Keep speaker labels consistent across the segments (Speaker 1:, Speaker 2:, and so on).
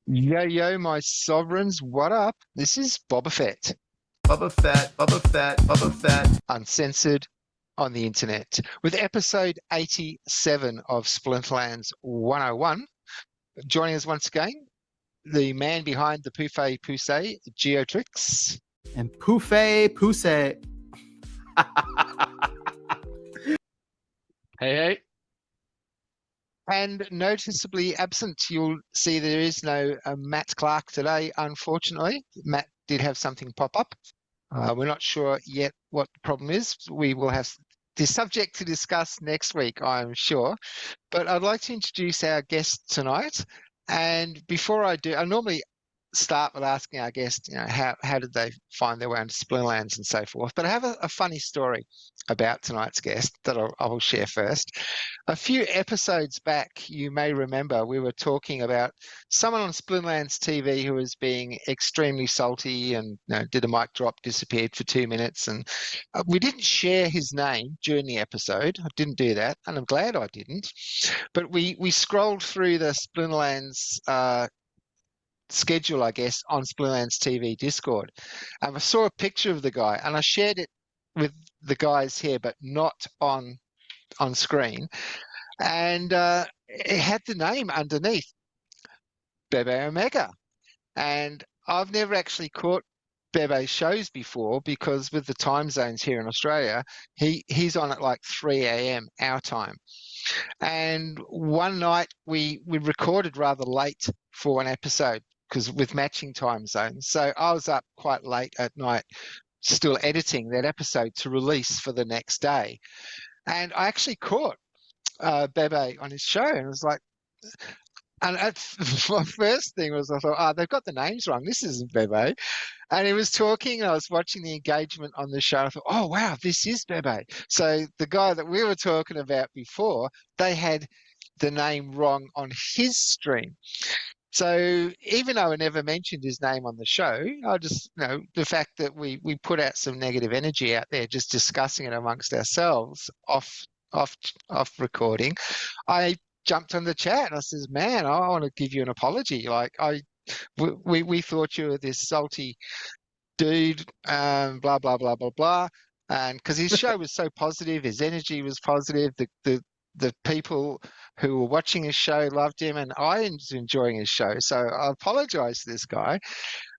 Speaker 1: Yo, yo, my sovereigns, what up? This is Boba Fett,
Speaker 2: Bubba Fett, Bubba Fett, Bubba Fett.
Speaker 1: uncensored on the internet, with episode 87 of Splinterlands 101. Joining us once again, the man behind the Pouffet Poussey, Geotrix.
Speaker 2: And Pousse.
Speaker 3: Hey, hey.
Speaker 1: And noticeably absent, you'll see there is no Matt Clark today, unfortunately. Matt did have something pop up. We're not sure yet what the problem is. We will have the subject to discuss next week, I'm sure. But I'd like to introduce our guest tonight. And before I do, I normally start with asking our guest, how did they find their way into Splinterlands and so forth. But I have a funny story about tonight's guest that I will share first. A few episodes back, you may remember, we were talking about someone on Splinterlands TV who was being extremely salty and did a mic drop, disappeared for 2 minutes. And we didn't share his name during the episode. I didn't do that, and I'm glad I didn't. But we scrolled through the Splinterlands schedule, I guess, on Splinterlands TV Discord. I saw a picture of the guy and I shared it with the guys here, but not on screen. And it had the name underneath, Bebe Omega. And I've never actually caught Bebe's shows before because with the time zones here in Australia, he's on at like 3 a.m. our time. And one night we recorded rather late for an episode because with matching time zones. So I was up quite late at night still editing that episode to release for the next day. And I actually caught Bebe on his show and it was like, and my first thing was I thought, they've got the names wrong. This isn't Bebe. And he was talking, and I was watching the engagement on the show. I thought, oh, wow, this is Bebe. So the guy that we were talking about before, they had the name wrong on his stream. So even though I never mentioned his name on the show, I just, the fact that we put out some negative energy out there, just discussing it amongst ourselves off recording, I jumped on the chat and I says, man, I want to give you an apology. Like we thought you were this salty dude, blah, blah, blah, blah, blah. And because his show was so positive, his energy was positive, the people who were watching his show loved him and I was enjoying his show. So I apologize to this guy.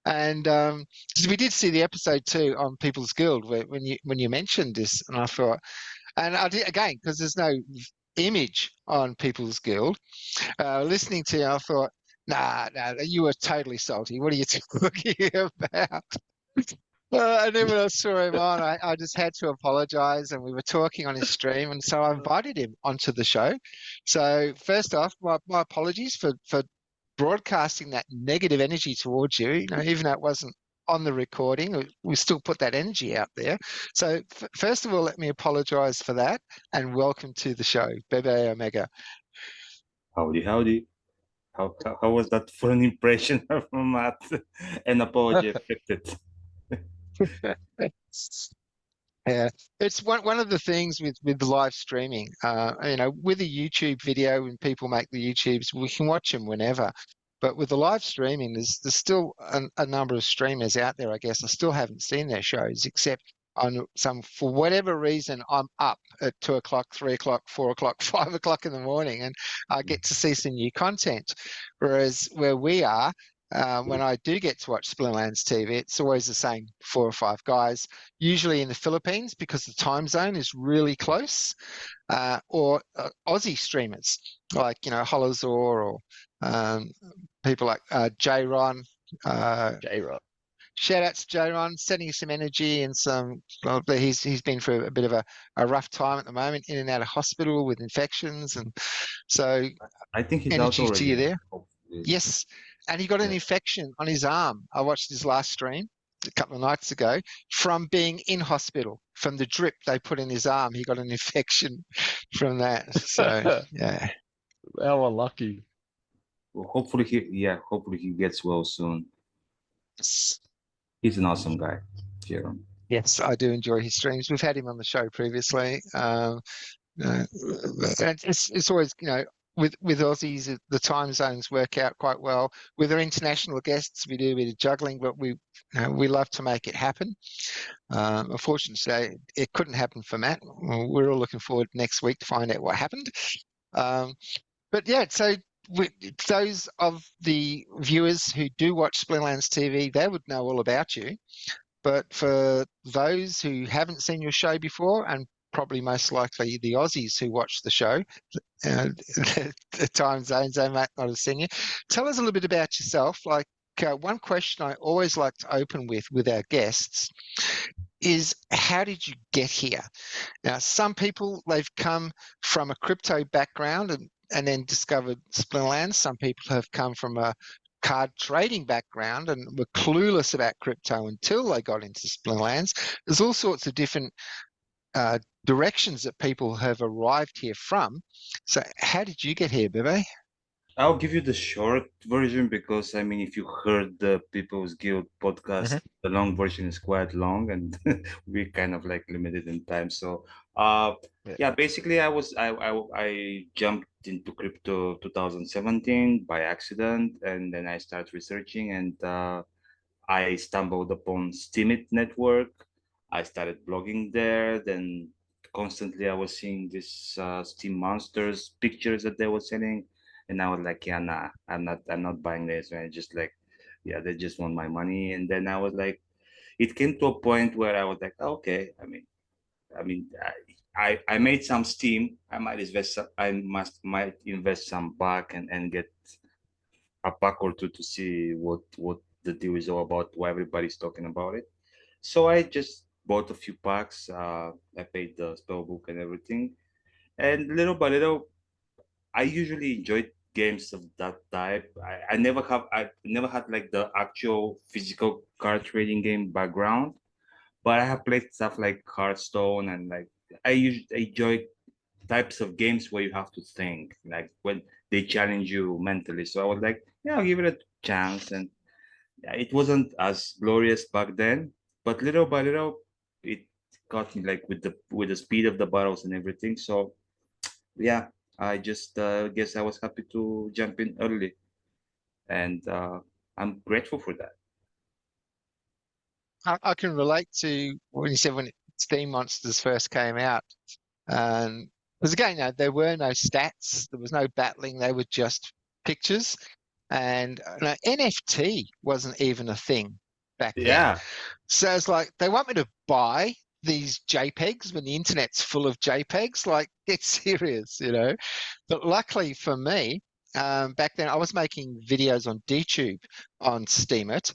Speaker 1: And because we did see the episode too on People's Guild when you mentioned this, and I thought, and I did again, because there's no image on People's Guild. Listening to you, I thought, nah, you were totally salty. What are you talking about? And then when I saw him on, I just had to apologize, and we were talking on his stream, and so I invited him onto the show. So first off, my apologies for broadcasting that negative energy towards you. Even though it wasn't on the recording, we still put that energy out there. So first of all, let me apologize for that, and welcome to the show, Bebe Omega.
Speaker 4: Howdy, howdy. How was that for an impression from Matt? An apology affected.
Speaker 1: Yeah, it's one of the things with live streaming. With a YouTube video, when people make the YouTubes, we can watch them whenever. But with the live streaming, there's still a number of streamers out there, I guess. I still haven't seen their shows, except on some, for whatever reason, I'm up at 2 o'clock, 3 o'clock, 4 o'clock, 5 o'clock in the morning, and I get to see some new content. Whereas where we are, when I do get to watch Splinterlands TV, it's always the same 4 or 5 guys, usually in the Philippines because the time zone is really close, or Aussie streamers like, Holozor or people like J-Ron.
Speaker 3: J-Rock.
Speaker 1: Shout out to J-Ron, sending some energy and some, well, he's been through a bit of a rough time at the moment, in and out of hospital with infections. And so
Speaker 4: I think he's out
Speaker 1: energy
Speaker 4: already.
Speaker 1: to you there.
Speaker 4: Hopefully.
Speaker 1: Yes. And he got an infection on his arm. I watched his last stream a couple of nights ago from being in hospital, from the drip they put in his arm. He got an infection from that. So, yeah.
Speaker 3: How unlucky.
Speaker 4: Well, hopefully he gets well soon. He's an awesome guy, Jerome.
Speaker 1: Yes, I do enjoy his streams. We've had him on the show previously. It's always, with Aussies, the time zones work out quite well. With our international guests, we do a bit of juggling, but we love to make it happen. Unfortunately, it couldn't happen for Matt. We're all looking forward next week to find out what happened. But yeah, so those of the viewers who do watch Splinterlands TV, they would know all about you. But for those who haven't seen your show before, and probably most likely the Aussies who watch the show, the time zones, they might not have seen you. Tell us a little bit about yourself. Like one question I always like to open with our guests is, how did you get here? Now, some people, they've come from a crypto background and then discovered Splinterlands. Some people have come from a card trading background and were clueless about crypto until they got into Splinterlands. There's all sorts of different directions that people have arrived here from. So how did you get here, Bebe?
Speaker 4: I'll give you the short version because I mean, if you heard the People's Guild podcast, the long version is quite long, and we're kind of like limited in time. So, yeah, basically, I jumped into crypto 2017 by accident, and then I started researching, and I stumbled upon Steemit network. I started blogging there. Then constantly I was seeing this Steam monsters pictures that they were selling, and I was like, yeah, nah, I'm not buying this. And I just like, yeah, they just want my money. And then I was like, it came to a point where I was like, okay, I made some Steam. I might invest. Might invest some back and get a pack or two to see what the deal is all about, why everybody's talking about it. So I just bought a few packs. I paid the spell book and everything, and little by little, I usually enjoyed games of that type. I never had like the actual physical card trading game background, but I have played stuff like Hearthstone and like I enjoy types of games where you have to think, like when they challenge you mentally. So I was like, yeah, I'll give it a chance. And yeah, it wasn't as glorious back then, but little by little, it got me like with the speed of the battles and everything. So yeah, I just guess I was happy to jump in early, and I'm grateful for that.
Speaker 1: I can relate to when you said when Steam Monsters first came out. And because again, there were no stats, there was no battling, they were just pictures. And NFT wasn't even a thing back then.
Speaker 4: Yeah,
Speaker 1: So it's like they want me to buy these JPEGs when the internet's full of JPEGs. Like, get serious, you know. But luckily for me, back then I was making videos on DTube on Steemit,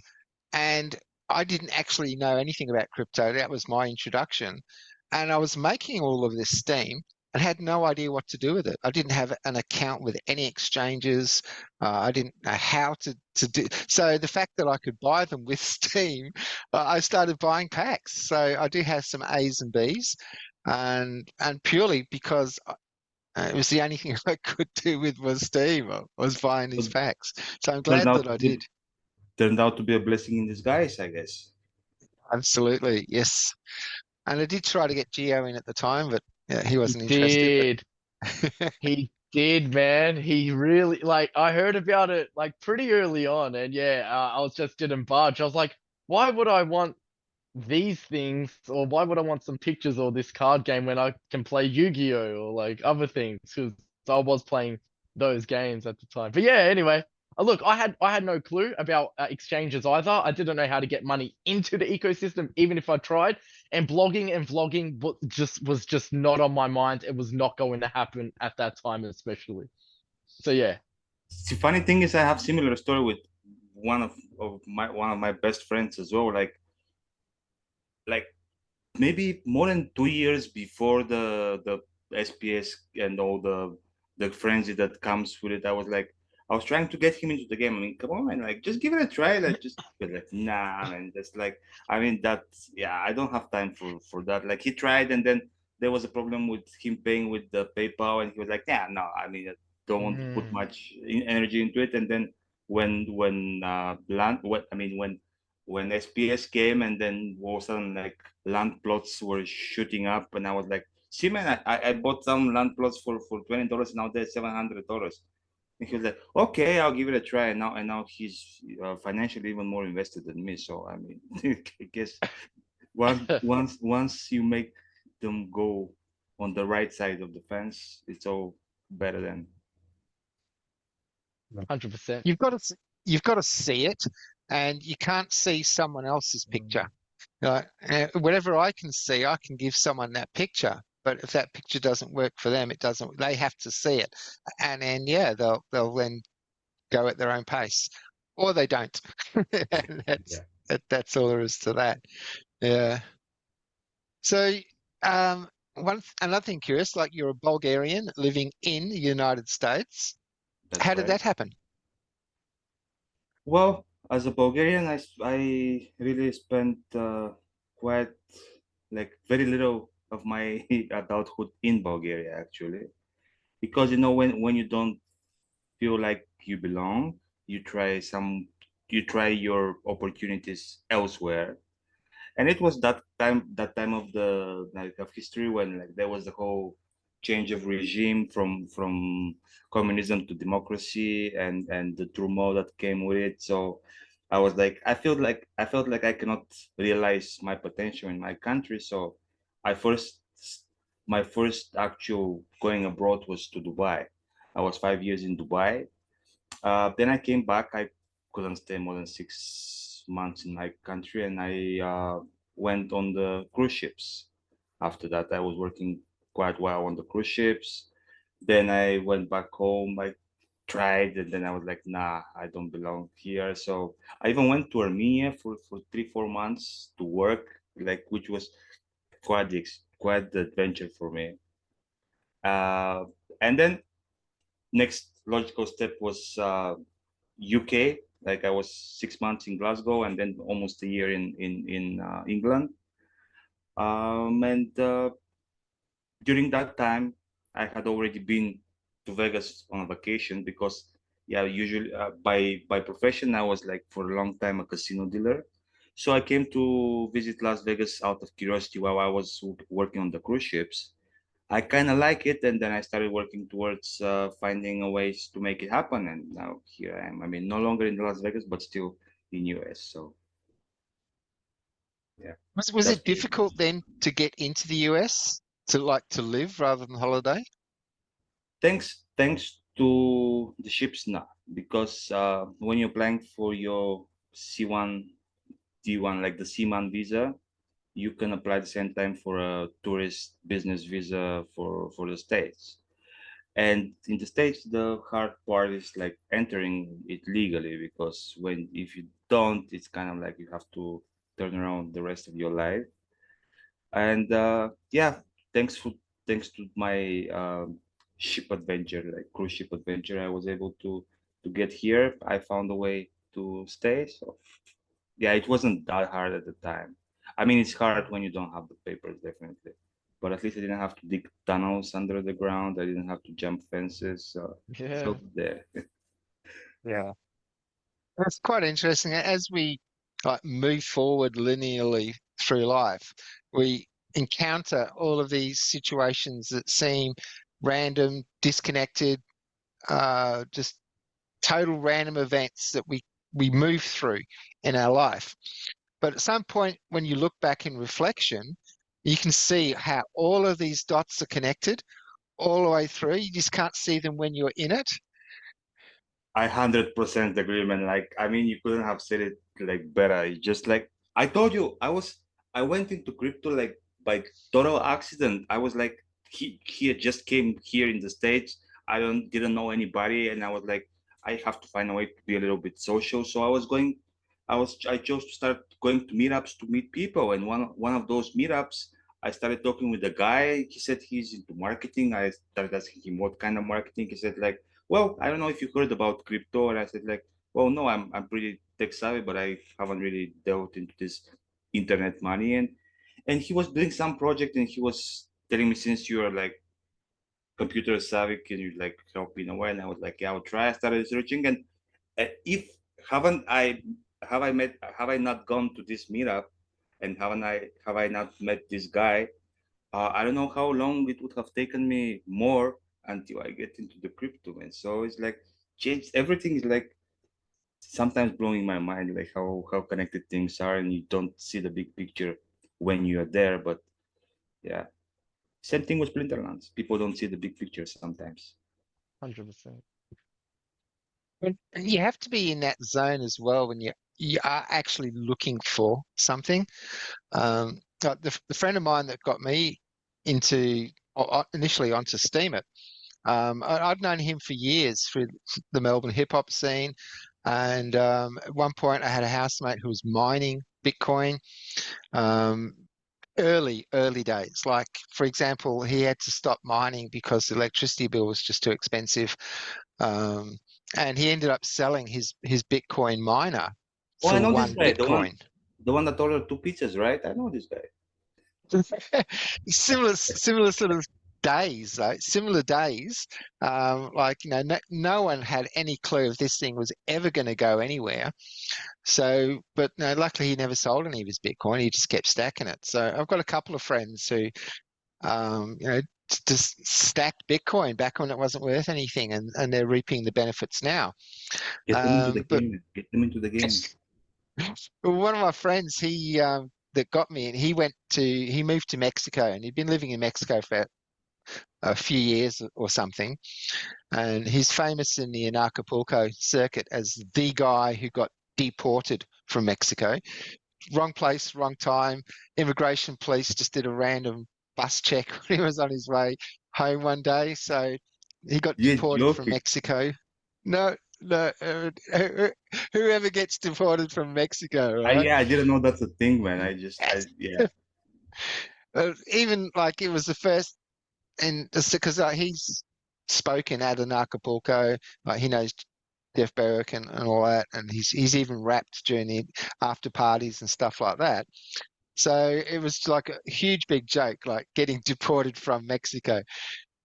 Speaker 1: and I didn't actually know anything about crypto. That was my introduction. And I was making all of this Steam and had no idea what to do with it. I didn't have an account with any exchanges. I didn't know how to do. So the fact that I could buy them with Steam, I started buying packs. So I do have some A's and B's, and purely because it was the only thing I could do with was Steam. I was buying these packs. So I'm glad that I did.
Speaker 4: Turned out to be a blessing in disguise, I guess.
Speaker 1: Absolutely, yes. And I did try to get Geo in at the time, but yeah, he wasn't
Speaker 3: He
Speaker 1: interested.
Speaker 3: did. He did, man. He really like I heard about it like pretty early on, and yeah, I was just didn't budge. I was like, why would I want these things, or why would I want some pictures or this card game when I can play Yu-Gi-Oh or like other things? Because I was playing those games at the time. But yeah, anyway, look, I had no clue about exchanges either. I didn't know how to get money into the ecosystem, even if I tried. And blogging and vlogging was just not on my mind. It was not going to happen at that time, especially. So yeah.
Speaker 4: The funny thing is, I have similar story with one of my best friends as well. Like maybe more than 2 years before the SPS and all the frenzy that comes with it, I was trying to get him into the game. I mean, come on, man, like just give it a try. Like just but like nah, man. That's like I mean that's yeah, I don't have time for that. Like he tried and then there was a problem with him paying with the PayPal and he was like, yeah, no, I mean I don't want to put much energy into it. And then when land what I mean when SPS came and then all of a sudden like land plots were shooting up and I was like, see, man, I bought some land plots for $20. Now they're $700. And he was like, okay, I'll give it a try. And now he's financially even more invested than me. So I mean, I guess once you make them go on the right side of the fence, it's all better than.
Speaker 3: 100%.
Speaker 1: You've got to see it, and you can't see someone else's picture. Whatever I can see, I can give someone that picture. But if that picture doesn't work for them, it doesn't. They have to see it, and then yeah, they'll then go at their own pace, or they don't. And that's all there is to that. Yeah. So, another thing curious, like you're a Bulgarian living in the United States.
Speaker 4: That's
Speaker 1: How did
Speaker 4: right.
Speaker 1: that happen?
Speaker 4: Well, as a Bulgarian, I really spent quite like very little of my adulthood in Bulgaria actually, because when you don't feel like you belong, you try your opportunities elsewhere. And it was that time of the like of history when like there was the whole change of regime from communism to democracy and the turmoil that came with it. So I felt like I cannot realize my potential in my country. So I first my first actual going abroad was to Dubai. I was 5 years in Dubai. Then I came back. I couldn't stay more than 6 months in my country, and I went on the cruise ships. After that, I was working quite well on the cruise ships. Then I went back home. I tried, and then I was like, nah, I don't belong here. So I even went to Armenia for 3-4 months to work, like which was quite the adventure for me. And then next logical step was UK. Like I was 6 months in Glasgow and then almost a year in England. And during that time, I had already been to Vegas on a vacation because, yeah, usually by profession I was like for a long time a casino dealer. So I came to visit Las Vegas out of curiosity while I was working on the cruise ships. I kind of like it, and then I started working towards finding a ways to make it happen, and now here I am. I mean, no longer in Las Vegas, but still in US. So yeah,
Speaker 1: Was
Speaker 4: that's
Speaker 1: it
Speaker 4: me.
Speaker 1: difficult then to get into the US to live rather than holiday?
Speaker 4: Thanks to the ships now, because when you're applying for your C1 D1, like the Seaman visa, you can apply at the same time for a tourist business visa for the States. And in the States, the hard part is like entering it legally, because if you don't, it's kind of like you have to turn around the rest of your life. And yeah, thanks for thanks to my ship adventure, like cruise ship adventure, I was able to get here. I found a way to stay. So yeah, it wasn't that hard at the time. I mean, it's hard when you don't have the papers, definitely. But at least I didn't have to dig tunnels under the ground. I didn't have to jump fences. So
Speaker 3: Yeah.
Speaker 4: there.
Speaker 1: Yeah. That's quite interesting. As we like move forward linearly through life, we encounter all of these situations that seem random, disconnected, just total random events that we move through in our life. But at some point, when you look back in reflection, you can see how all of these dots are connected all the way through. You just can't see them when you're in it.
Speaker 4: I 100% agree, man. Like, I mean, you couldn't have said it like better. It's just like I told you, I went into crypto like by total accident. I was like, he had just came here in the States. I didn't know anybody, and I was like, I have to find a way to be a little bit social. So I chose to start going to meetups to meet people, and one of those meetups, I started talking with a guy. He said he's into marketing. I started asking him what kind of marketing. He said like, well, I don't know if you heard about crypto. And I said like, well, no, I'm pretty tech savvy, but I haven't really delved into this internet money. And he was doing some project, and he was telling me, since you're like computer savvy, can you like help in a way? And I was like, yeah, I'll try. I started researching, and if haven't I have I not gone to this meetup, and have I not met this guy, I don't know how long it would have taken me more until I get into the crypto, man. So it's like change everything is like sometimes blowing my mind, like how connected things are, and you don't see the big picture when you are there. But yeah, same thing with Splinterlands. People don't see the big picture sometimes.
Speaker 3: 100%.
Speaker 1: And you have to be in that zone as well when you are actually looking for something. The friend of mine that got me into initially onto Steam It, I'd known him for years through the Melbourne hip hop scene. And at one point, I had a housemate who was mining Bitcoin. Um, early days. Like, for example, he had to stop mining because the electricity bill was just too expensive. Um, and he ended up selling his Bitcoin miner
Speaker 4: Oh, I
Speaker 1: for
Speaker 4: know this
Speaker 1: one
Speaker 4: guy,
Speaker 1: Bitcoin.
Speaker 4: the one that ordered two pizzas, right? I know this guy.
Speaker 1: Similar sort of days, similar days. Like, no one had any clue if this thing was ever going to go anywhere. So, but no, luckily he never sold any of his Bitcoin. He just kept stacking it. So I've got a couple of friends who, just stacked Bitcoin back when it wasn't worth anything, and they're reaping the benefits now.
Speaker 4: Get them into the
Speaker 1: But
Speaker 4: game. Get them into the game.
Speaker 1: one of my friends, that got me, and he moved to Mexico, and he'd been living in Mexico for a few years or something, and he's famous in the Acapulco circuit as the guy who got deported from Mexico. Wrong place, wrong time. Immigration police just did a random bus check when he was on his way home one day. So he got
Speaker 4: You're
Speaker 1: deported from
Speaker 4: joking.
Speaker 1: Mexico. No, no, whoever gets deported from Mexico,
Speaker 4: I
Speaker 1: right?
Speaker 4: Yeah, I didn't know that's a thing, man. I yeah.
Speaker 1: Even like it was the first, and because he's spoken at an Acapulco, like he knows Jeff Berwick and all that, and he's even rapped during the after parties and stuff like that. So it was like a huge big joke, like getting deported from Mexico.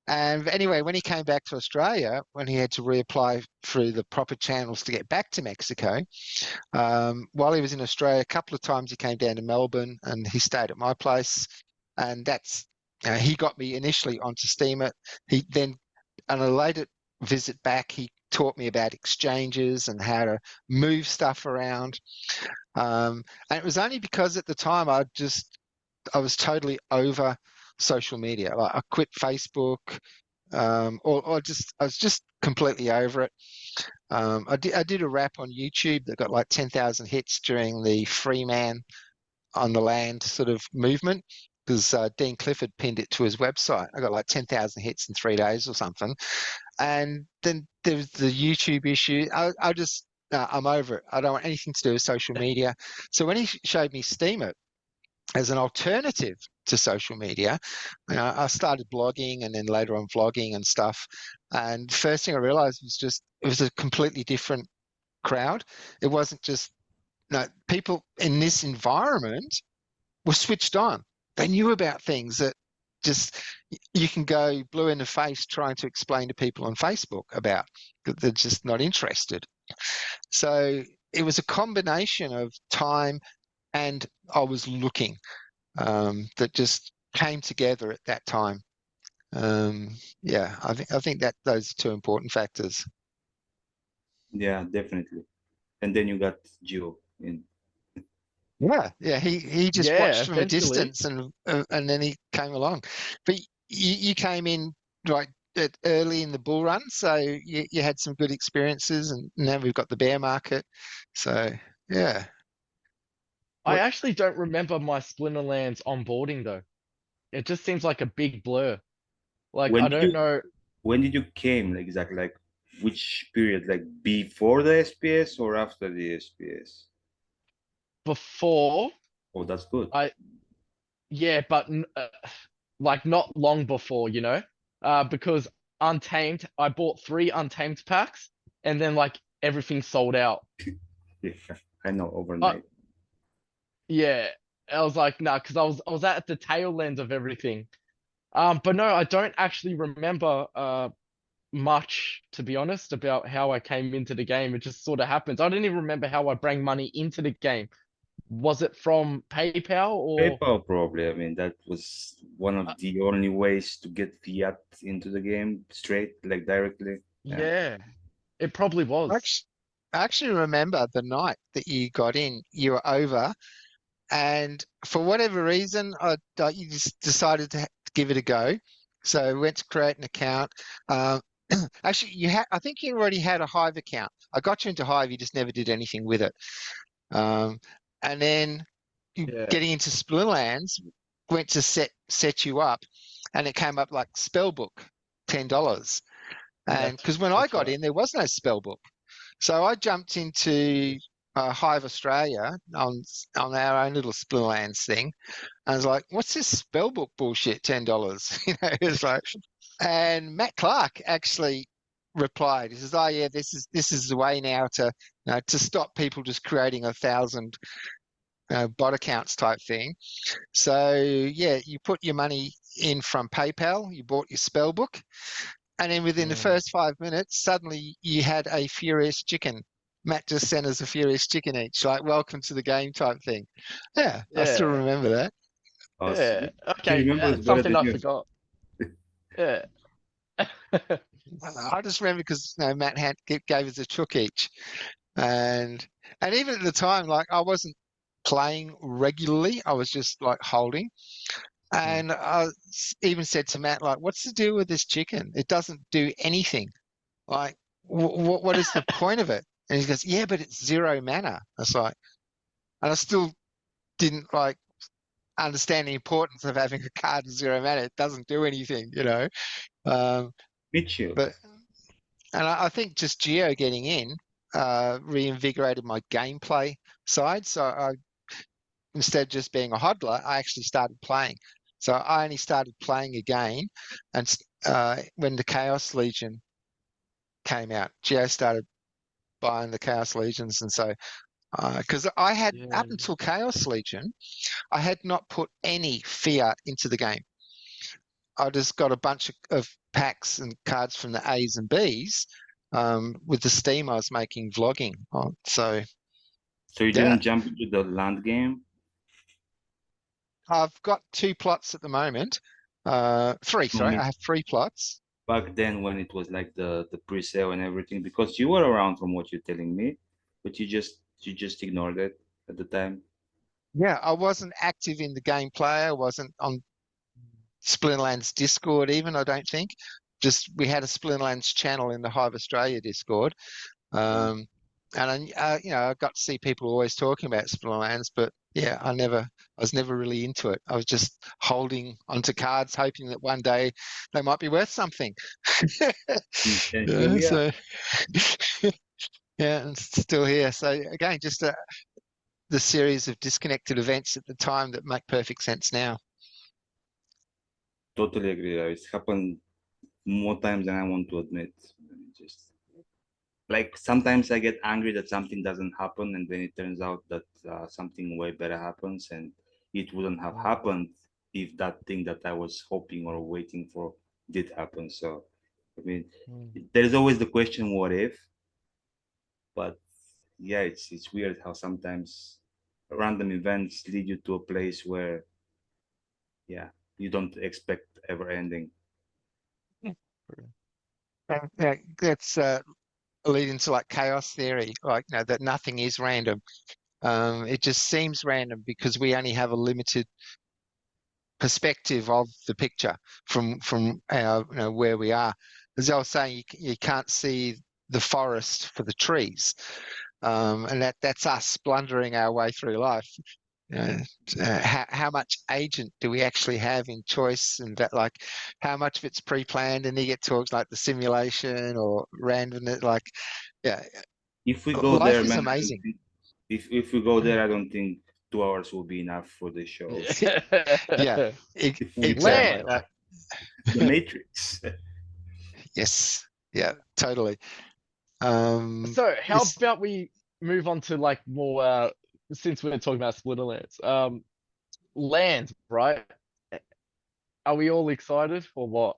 Speaker 1: And anyway, when he came back to Australia, when he had to reapply through the proper channels to get back to Mexico, while he was in Australia, a couple of times he came down to Melbourne and he stayed at my place. And that's, he got me initially onto Steamer. He then, on a later visit back, he taught me about exchanges and how to move stuff around. And it was only because at the time I was totally over social media. Like I quit Facebook, or just I was just completely over it. I did a rap on YouTube that got like 10,000 hits during the free man on the land sort of movement because Dean Clifford pinned it to his website. I got like 10,000 hits in 3 days or something. And then there was the YouTube issue. I'm over it. I don't want anything to do with social media. So when he showed me Steemit as an alternative to social media, I started blogging and then later on vlogging and stuff. And first thing I realized was just it was a completely different crowd. It wasn't just people in this environment were switched on. They knew about things that just you can go blue in the face trying to explain to people on Facebook about that they're just not interested. So it was a combination of time and I was looking that just came together at that time. Yeah, I think that those are two important factors.
Speaker 4: Yeah, definitely. And then you got Geo in.
Speaker 1: Yeah. He just
Speaker 3: Yeah,
Speaker 1: watched from a
Speaker 3: eventually.
Speaker 1: distance and then he came along. But you came in right early in the bull run, so you had some good experiences, and now we've got the bear market. So yeah,
Speaker 3: I
Speaker 1: what
Speaker 3: actually don't remember my Splinterlands onboarding though. It just seems like a big blur. Like
Speaker 4: When
Speaker 3: I
Speaker 4: did
Speaker 3: don't
Speaker 4: you
Speaker 3: know
Speaker 4: when did you came like, exactly, like which period, like before the SPS or after the SPS?
Speaker 3: before
Speaker 4: Oh, that's good.
Speaker 3: I yeah, but like not long before, because Untamed, I bought 3 Untamed packs and then like everything sold out.
Speaker 4: Yeah, I know
Speaker 3: Uh,
Speaker 4: overnight.
Speaker 3: yeah, I was like, nah, because I was at the tail end of everything. But no, I don't actually remember much, to be honest, about how I came into the game. It just sort of happens. I don't even remember how I bring money into the game. Was it from PayPal or?
Speaker 4: PayPal probably. I mean, that was one of the only ways to get fiat into the game straight, like directly. Yeah.
Speaker 3: Yeah, it probably was.
Speaker 1: I actually remember the night that you got in, you were over, and for whatever reason, you just decided to give it a go. So went to create an account. Um, actually, I think you already had a Hive account. I got you into Hive, you just never did anything with it. Um, and then
Speaker 3: Yeah,
Speaker 1: getting into Splinterlands, went to set you up, and it came up like spellbook, $10. And because when I
Speaker 3: that's
Speaker 1: got
Speaker 3: right.
Speaker 1: in, there was no spellbook. So I jumped into Hive Australia on our own little Splinterlands thing. I was like, "What's this spellbook bullshit? $10?" It's like, and Matt Clark actually replied. He says, "Oh yeah, this is the way now to stop people just creating 1,000 bot accounts type thing." So yeah, you put your money in from PayPal. You bought your spellbook. And then within the
Speaker 3: Mm.
Speaker 1: first 5 minutes, suddenly you had a furious chicken. Matt just sent us a furious chicken each, like welcome to the game type thing. Yeah, I still
Speaker 3: Yeah,
Speaker 1: remember that.
Speaker 3: yeah.
Speaker 4: He
Speaker 3: Okay,
Speaker 4: remembers
Speaker 3: that's
Speaker 4: better
Speaker 3: something
Speaker 4: than
Speaker 3: I
Speaker 4: you.
Speaker 3: forgot. Yeah.
Speaker 1: I just remember because Matt gave us a chook each, and even at the time, like I wasn't playing regularly. I was just like holding,
Speaker 3: Mm.
Speaker 1: and I even said to Matt, like, "What's the deal with this chicken? It doesn't do anything. Like, what is the point of it?" And he goes, "Yeah, but it's 0 mana." I was like, and I still didn't like understand the importance of having a card in 0 mana. It doesn't do anything. Um,
Speaker 4: Mitchell.
Speaker 1: but and I think just Geo getting in reinvigorated my gameplay side. So instead of just being a hodler, I actually started playing. So I only started playing again, and when the Chaos Legion came out, Geo started buying the Chaos Legions, and so because I had
Speaker 3: Yeah.
Speaker 1: up until Chaos Legion, I had not put any fiat into the game. I just got a bunch of packs and cards from the A's and B's with the Steam I was making vlogging on. So
Speaker 4: So you
Speaker 1: yeah,
Speaker 4: didn't jump into the land game?
Speaker 1: I've got 2 plots at the moment. Three,
Speaker 4: I
Speaker 1: sorry,
Speaker 4: mean,
Speaker 1: I have 3 plots.
Speaker 4: back then when it was like the pre-sale and everything, because you were around from what you're telling me, but you just ignored it at the time.
Speaker 1: Yeah, I wasn't active in the gameplay. I wasn't on Splinterlands Discord even, I don't think. Just we had a Splinterlands channel in the Hive Australia Discord.
Speaker 4: Uh,
Speaker 1: Um, and I got to see people always talking about Splinterlands, but yeah, I was never really into it. I was just holding onto cards, hoping that one day they might be worth something.
Speaker 4: and here
Speaker 1: Yeah,
Speaker 4: we are.
Speaker 1: so yeah, and still here. So again, just the series of disconnected events at the time that make perfect sense now.
Speaker 4: Totally agree. It's happened more times than I want to admit. Just like sometimes I get angry that something doesn't happen, and then it turns out that something way better happens, and it wouldn't have
Speaker 3: Mm.
Speaker 4: happened if that thing that I was hoping or waiting for did happen. So, I mean,
Speaker 3: Mm.
Speaker 4: there's always the question, what if? But yeah, it's weird how sometimes random events lead you to a place where, yeah, you don't expect ever ending.
Speaker 1: And, that's leading to like chaos theory, like that nothing is random. It just seems random because we only have a limited perspective of the picture from our, where we are. As I was saying, you can't see the forest for the trees, and that's us blundering our way through life. Uh, how much agent do we actually have in choice, and that like how much of it's pre-planned, and you get talks like the simulation or randomness, like yeah,
Speaker 4: If we go there,
Speaker 1: life is
Speaker 4: man, I don't
Speaker 1: amazing.
Speaker 4: think if we go there, I don't think 2 hours will be enough for the show.
Speaker 1: Yeah,
Speaker 4: If we plan
Speaker 1: exactly.
Speaker 4: like
Speaker 3: Land.
Speaker 1: Like
Speaker 4: that, the Matrix.
Speaker 1: yes, yeah, totally. Um,
Speaker 3: So how
Speaker 1: this
Speaker 3: about we move on to like more since we're talking about Splinterlands. Land, right? Are we all excited or what?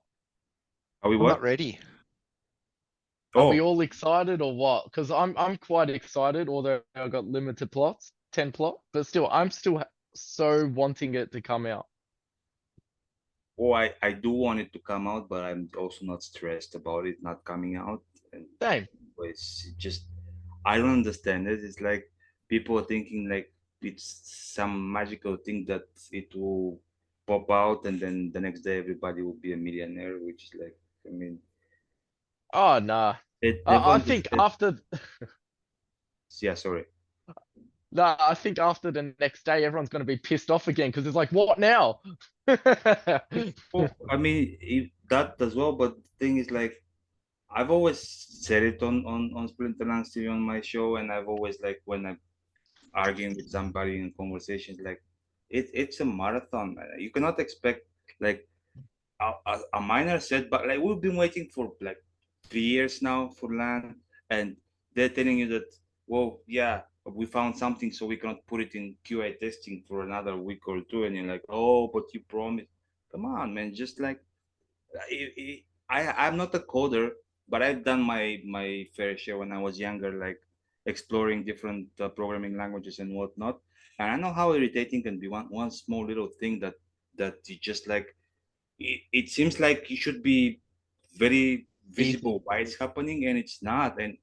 Speaker 4: Are we
Speaker 1: I'm not
Speaker 4: what?
Speaker 1: ready.
Speaker 3: Are we
Speaker 4: Oh,
Speaker 3: all excited or what? Because I'm quite excited, although I've got limited plots. 10 plot, but still, I'm still so wanting it to come out.
Speaker 4: Oh, I do want it to come out, but I'm also not stressed about it not coming out. And
Speaker 3: Same.
Speaker 4: it's just I don't understand it. It's like people are thinking like it's some magical thing that it will pop out and then the next day everybody will be a millionaire, which is like I mean
Speaker 3: Oh, nah. I
Speaker 4: everyone just
Speaker 3: think after,
Speaker 4: yeah, sorry.
Speaker 3: nah, I think after the next day, everyone's going to be pissed off again because it's like, what now?
Speaker 4: Well, I mean that as well, but the thing is like I've always said it on Splinterlands TV on my show, and I've always like when I'm arguing with somebody in conversations, like it's a marathon, man. You cannot expect like a minor setback. Like we've been waiting for like 3 years now for land, and they're telling you that, well, yeah, we found something, so we cannot put it in QA testing for another week or two, and you're like, oh, but you promised. Come on, man, just like I'm not a coder, but I've done my fair share when I was younger, like exploring different programming languages and whatnot. And I know how irritating can be one small little thing that you just like. It seems like you should be very
Speaker 3: Easy.
Speaker 4: visible why it's happening, and it's not. And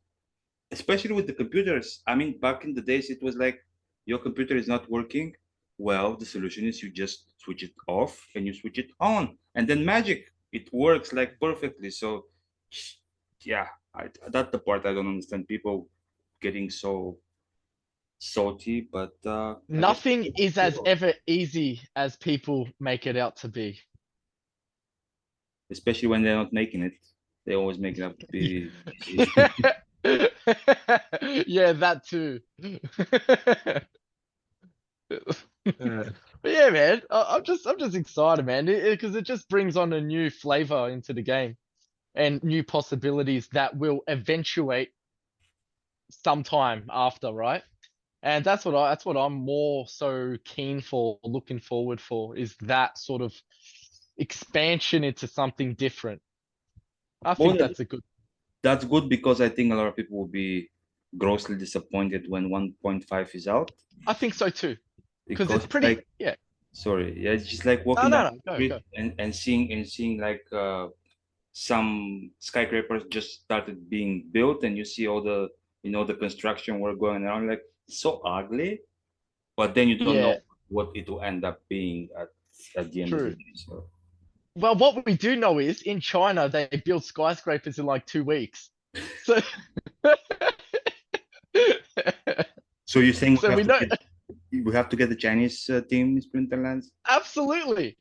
Speaker 4: especially with the computers. I mean, back in the days, it was like your computer is not working. Well, the solution is you just switch it off and you switch it on, and then magic, it works like perfectly. So, yeah, that's the part I don't understand. People getting so salty, but I guess
Speaker 3: Nothing is as ever easy as people make it out to be.
Speaker 4: especially when they're not making it, they always make it up to be easy.
Speaker 3: Yeah, that too.
Speaker 1: Uh,
Speaker 3: But yeah, man, I'm just excited, man, because it just brings on a new flavor into the game and new possibilities that will eventuate sometime after, right? And that's what I'm more so keen for, looking forward for, is that sort of expansion into something different. I
Speaker 4: Well,
Speaker 3: think that's a good.
Speaker 4: that's good because I think a lot of people will be grossly disappointed when 1.5 is out
Speaker 3: I think so too, because
Speaker 4: because
Speaker 3: it's
Speaker 4: it's
Speaker 3: pretty.
Speaker 4: like
Speaker 3: Yeah.
Speaker 4: sorry, yeah, it's just like
Speaker 3: No,
Speaker 4: walking
Speaker 3: no,
Speaker 4: down
Speaker 3: no.
Speaker 4: the
Speaker 3: Go,
Speaker 4: street
Speaker 3: go.
Speaker 4: and seeing like some skyscrapers just started being built and you see all the the construction work going on like it's so ugly, but then you don't know
Speaker 3: Yeah.
Speaker 4: what it will end up being at the end of the
Speaker 3: True.
Speaker 4: day. So
Speaker 3: Well, what we do know is in China they build skyscrapers in like 2 weeks. So,
Speaker 4: so you're saying
Speaker 3: so we know
Speaker 4: we have to get the Chinese team in Splinterlands?
Speaker 3: absolutely.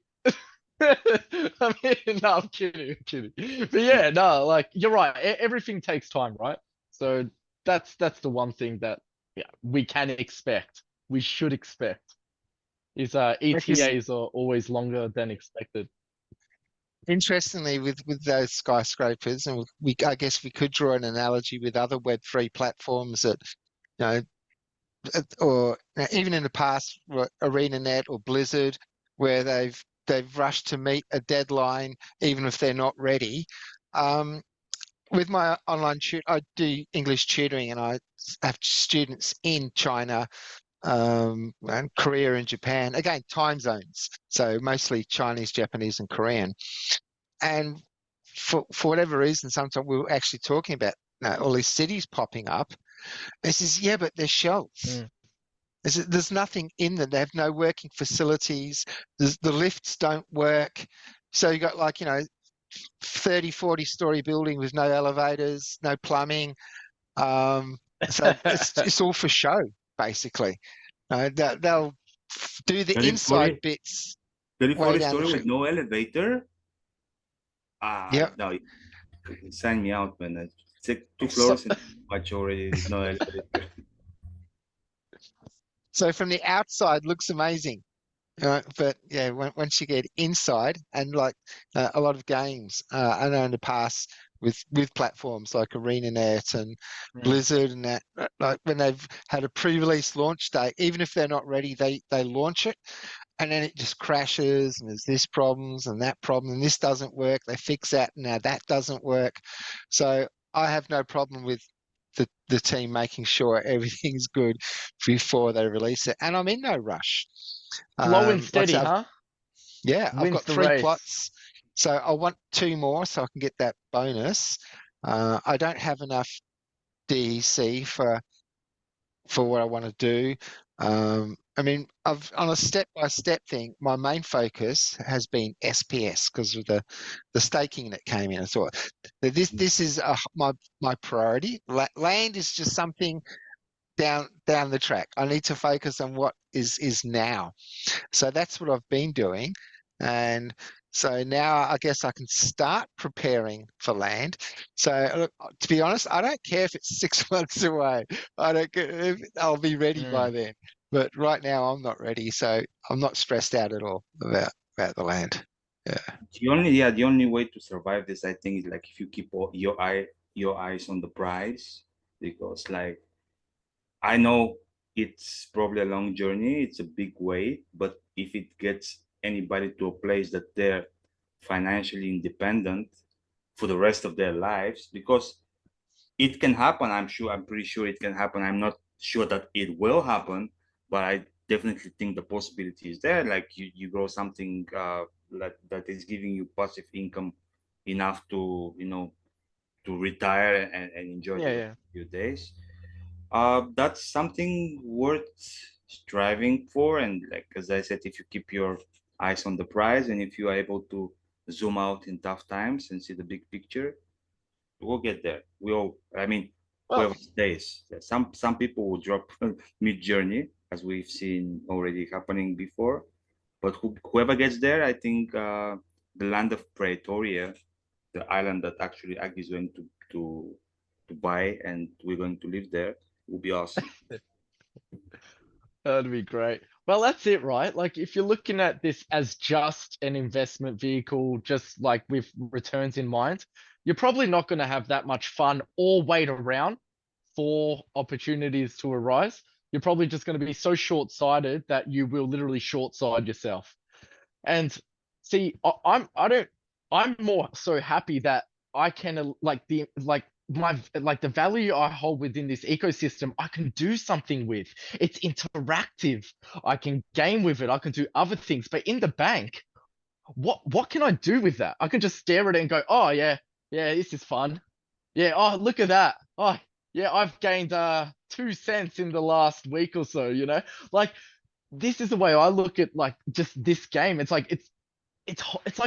Speaker 3: I mean, no, I'm kidding, I'm kidding. But yeah, no, like you're right. Everything takes time, right? So that's the one thing that yeah we can expect. We should expect is
Speaker 1: because
Speaker 3: ETAs are always longer than expected.
Speaker 1: interestingly, with those skyscrapers, and I guess we could draw an analogy with other Web3 platforms that, you know, or even in the past, ArenaNet or Blizzard, where they've rushed to meet a deadline, even if they're not ready. Um, with my online I do English tutoring, and I have students in China, and Korea and Japan. Again, time zones, so mostly Chinese, Japanese, and Korean. And for whatever reason, sometimes we were actually talking about all these cities popping up. This is yeah, but they're shells.
Speaker 3: Mm.
Speaker 1: There's nothing in them. They have no working facilities. The lifts don't work. So you got like, 30, 40-story building with no elevators, no plumbing. So it's all for show, basically. They'll do the
Speaker 4: 30,
Speaker 1: inside
Speaker 4: 40,
Speaker 1: bits
Speaker 4: 30,
Speaker 1: way
Speaker 4: 40
Speaker 1: down the
Speaker 4: story with
Speaker 1: street.
Speaker 4: no elevator.
Speaker 1: Yeah.
Speaker 4: No, sign me out, man. It's like two
Speaker 1: So,
Speaker 4: floors and much already. No elevator.
Speaker 1: so from the outside looks amazing. But yeah, once you get inside, and like a lot of games, I know in the past with platforms like ArenaNet and
Speaker 3: Mm.
Speaker 1: Blizzard and that, like when they've had a pre-release launch date, even if they're not ready, they launch it, and then it just crashes, and there's this problems and that problem, and this doesn't work. They fix that, now that doesn't work. So I have no problem with the team making sure everything's good before they release it. And I'm in no rush.
Speaker 3: Slow and
Speaker 1: Like I
Speaker 3: steady,
Speaker 1: say,
Speaker 3: huh?
Speaker 1: I've
Speaker 3: Wins
Speaker 1: got
Speaker 3: the
Speaker 1: 3
Speaker 3: race.
Speaker 1: plots, so I want 2 more so I can get that bonus. I don't have enough DEC for what I want to do. I mean, I've on a step-by-step thing. My main focus has been SPS because of the staking that came in. I thought that this is my priority. Land is just something down the track. I need to focus on what is now. So that's what I've been doing. And so now I guess I can start preparing for land. So look, to be honest, I don't care if it's 6 months away. I don't care if I'll be ready by then. But right now I'm not ready. So I'm not stressed out at all about the land. Yeah.
Speaker 4: The only way to survive this, I think, is like if you keep your eyes on the prize, because like I know it's probably a long journey, it's a big wait, but if it gets anybody to a place that they're financially independent for the rest of their lives, because it can happen, I'm pretty sure it can happen. I'm not sure that it will happen, but I definitely think the possibility is there. Like you grow something that is giving you passive income enough to, to retire and enjoy
Speaker 3: Yeah,
Speaker 4: the
Speaker 3: yeah.
Speaker 4: few days. That's something worth striving for. And like as I said, if you keep your eyes on the prize and if you are able to zoom out in tough times and see the big picture, we'll get there. I mean,
Speaker 3: Well,
Speaker 4: whoever stays. Some people will drop mid journey, as we've seen already happening before. But whoever gets there, I think the land of Praetoria, the island that actually Ag is going to buy, and we're going to live there, will be awesome.
Speaker 3: that'd be great. Well, that's it, right? Like, if you're looking at this as just an investment vehicle, just like with returns in mind, you're probably not going to have that much fun or wait around for opportunities to arise. You're probably just going to be so short-sighted that you will literally short-side yourself. And see, I'm more so happy that I can the value I hold within this ecosystem, I can do something with. It's interactive. I can game with it. I can do other things. But in the bank, what can I do with that? I can just stare at it and go, oh yeah, yeah, this is fun. Yeah, oh look at that. Oh yeah, I've gained 2 cents in the last week or so, Like this is the way I look at like just this game. It's like it's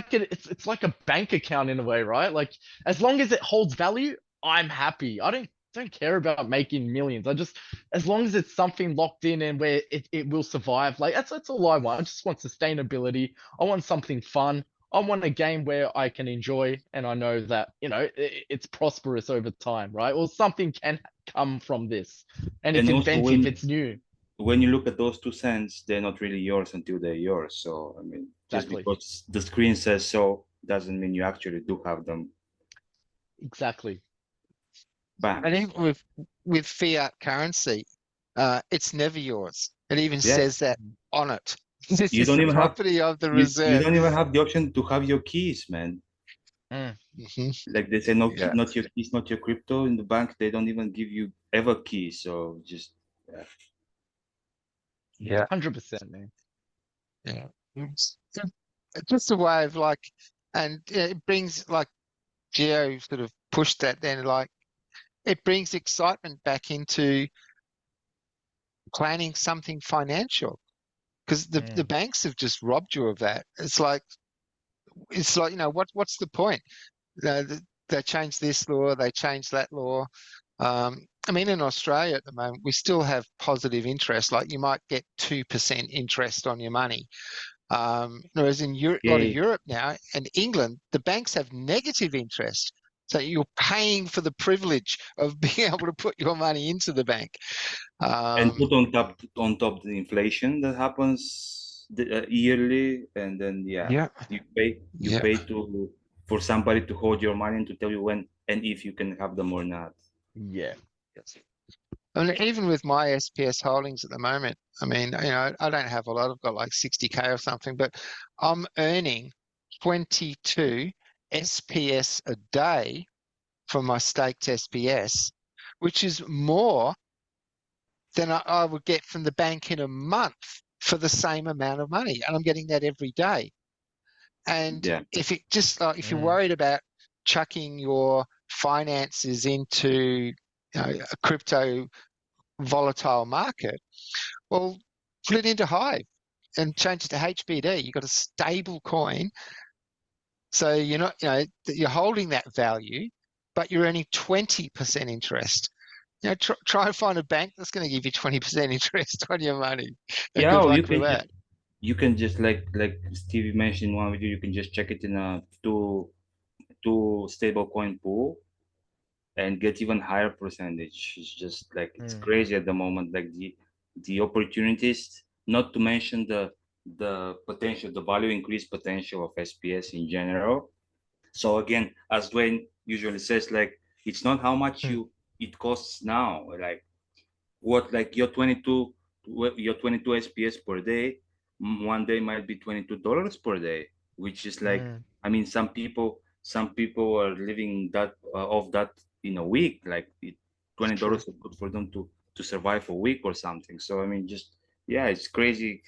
Speaker 3: like a bank account in a way, right? Like as long as it holds value, I'm happy. I don't care about making millions. I just as long as it's something locked in and where it will survive. Like that's all I want. I just want sustainability. I want something fun. I want a game where I can enjoy and I know that, it's prosperous over time, right? Or something can come from this. And it's
Speaker 4: And also
Speaker 3: inventive, it's new.
Speaker 4: when you look at those 2 cents, they're not really yours until they're yours. So I mean, just
Speaker 3: Exactly.
Speaker 4: because the screen says so doesn't mean you actually do have them.
Speaker 3: Exactly.
Speaker 4: Bam.
Speaker 1: And even with fiat currency, it's never yours. It even
Speaker 4: Yeah.
Speaker 1: says that on it. This
Speaker 4: You
Speaker 1: is
Speaker 4: don't
Speaker 1: the
Speaker 4: even have
Speaker 1: property of the
Speaker 4: you
Speaker 1: reserve.
Speaker 4: don't even have the option to have your keys, man.
Speaker 1: Mhm.
Speaker 4: Like they say, no,
Speaker 1: Yeah.
Speaker 4: not your keys, not your crypto. In the bank, they don't even give you ever keys. So just
Speaker 1: Yeah.
Speaker 3: 100%, man.
Speaker 1: Yeah. It's just a way of like, and it brings like Geo sort of pushed that then like it brings excitement back into planning something financial because the banks have just robbed you of that. It's like what's the point? They changed this law, they changed that law. I mean, in Australia at the moment, we still have positive interest. Like you might get 2% interest on your money. Whereas in a lot of
Speaker 4: yeah.
Speaker 1: Europe now and England, the banks have negative interest. So you're paying for the privilege of being able to put your money into the bank.
Speaker 4: And put on top the inflation that happens yearly, and then
Speaker 1: Yeah,
Speaker 4: you
Speaker 1: yeah.
Speaker 4: pay to for somebody to hold your money and to tell you when and if you can have them or not.
Speaker 3: Yeah.
Speaker 1: Yes. I mean, even with my SPS holdings at the moment, I mean, I don't have a lot. I've got like 60K or something, but I'm earning 22 SPS a day from my staked SPS, which is more than I would get from the bank in a month for the same amount of money. And I'm getting that every day. And
Speaker 4: Yeah.
Speaker 1: if it just like, if you're
Speaker 3: Mm.
Speaker 1: worried about chucking your finances into a crypto volatile market, well, put it into Hive and change it to HBD. You've got a stable coin. So you're not, you're holding that value, but you're earning 20% interest. Try and find a bank that's going to give you 20% interest on your money. And
Speaker 4: Yeah,
Speaker 1: good
Speaker 4: or
Speaker 1: luck with that.
Speaker 4: you can just like Stevie mentioned in one video, you can just check it in a two stable coin pool and get even higher percentage. It's just like it's
Speaker 3: Mm.
Speaker 4: crazy at the moment, like the opportunities, not to mention the potential, the value increase potential of SPS in general. So again, as Dwayne usually says, like it's not how much
Speaker 3: Mm.
Speaker 4: it costs now, like what like your 22 SPS per day, one day might be $22 per day, which is like,
Speaker 3: Mm.
Speaker 4: I mean, some people are living that off that in a week, like
Speaker 1: It's true.
Speaker 4: $20 is good for them to survive a week or something. So I mean, just yeah, it's crazy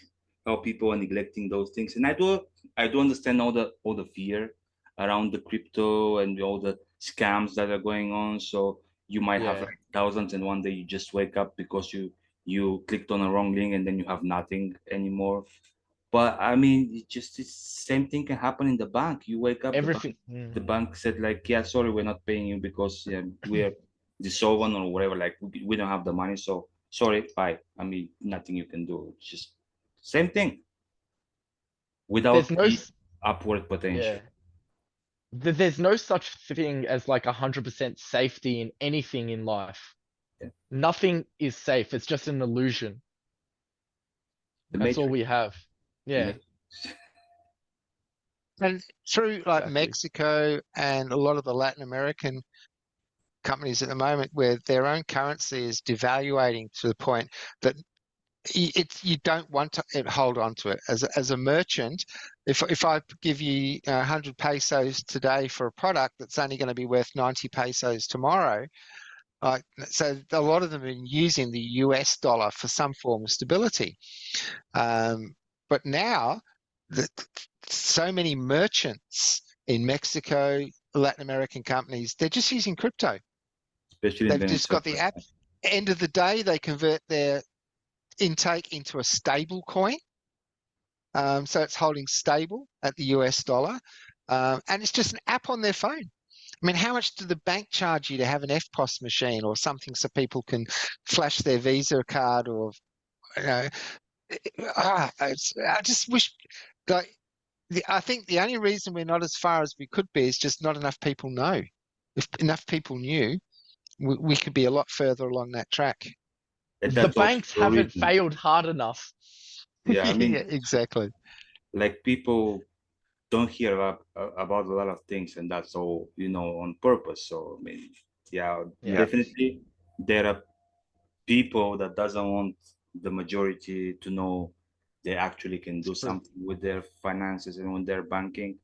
Speaker 4: how people are neglecting those things. And I do understand all the fear around the crypto and all the scams that are going on. So you might have
Speaker 3: Yeah.
Speaker 4: like thousands, and one day you just wake up because you clicked on a wrong link and then you have nothing anymore. But I mean, it's same thing can happen in the bank. You wake up, the bank
Speaker 3: Everything.
Speaker 4: the
Speaker 3: Mm.
Speaker 4: bank said like, yeah, sorry, we're not paying you because we're dissolvent or whatever. Like we don't have the money, so sorry, bye. I mean, nothing you can do. It's just same thing
Speaker 3: There's
Speaker 4: without
Speaker 3: no.
Speaker 4: the upward potential.
Speaker 3: Yeah. There's no such thing as like 100% safety in anything in life.
Speaker 4: Yeah.
Speaker 3: Nothing is safe. It's just an illusion.
Speaker 4: The
Speaker 3: That's all
Speaker 4: matrix.
Speaker 3: we have.
Speaker 4: The
Speaker 3: Yeah,
Speaker 4: matrix.
Speaker 1: And through like
Speaker 3: exactly.
Speaker 1: Mexico and a lot of the Latin American companies at the moment, where their own currency is devaluating to the point that you don't want to hold on to it as a merchant. If I give you 100 pesos today for a product that's only going to be worth 90 pesos tomorrow, so a lot of them are using the US dollar for some form of stability. But now, so many merchants in Mexico, Latin American companies, they're just using crypto.
Speaker 4: Especially in
Speaker 1: They've just
Speaker 4: Venezuela.
Speaker 1: got the app. End of the day, they convert their intake into a stable coin. So it's holding stable at the US dollar. And it's just an app on their phone. I mean, how much do the bank charge you to have an FPOS machine or something so people can flash their Visa card or, you know, I just wish, like, I think the only reason we're not as far as we could be is just not enough people know. If enough people knew, we could be a lot further along that track.
Speaker 4: And
Speaker 3: The
Speaker 4: that's also
Speaker 3: banks
Speaker 4: the
Speaker 3: haven't
Speaker 4: reason.
Speaker 3: failed hard enough.
Speaker 4: Yeah, I mean,
Speaker 1: Yeah, exactly.
Speaker 4: like people don't hear about a lot of things, and that's all on purpose. So I mean, yeah,
Speaker 3: Yeah.
Speaker 4: definitely there are people that doesn't want the majority to know they actually can do
Speaker 3: True.
Speaker 4: something with their finances and with their banking,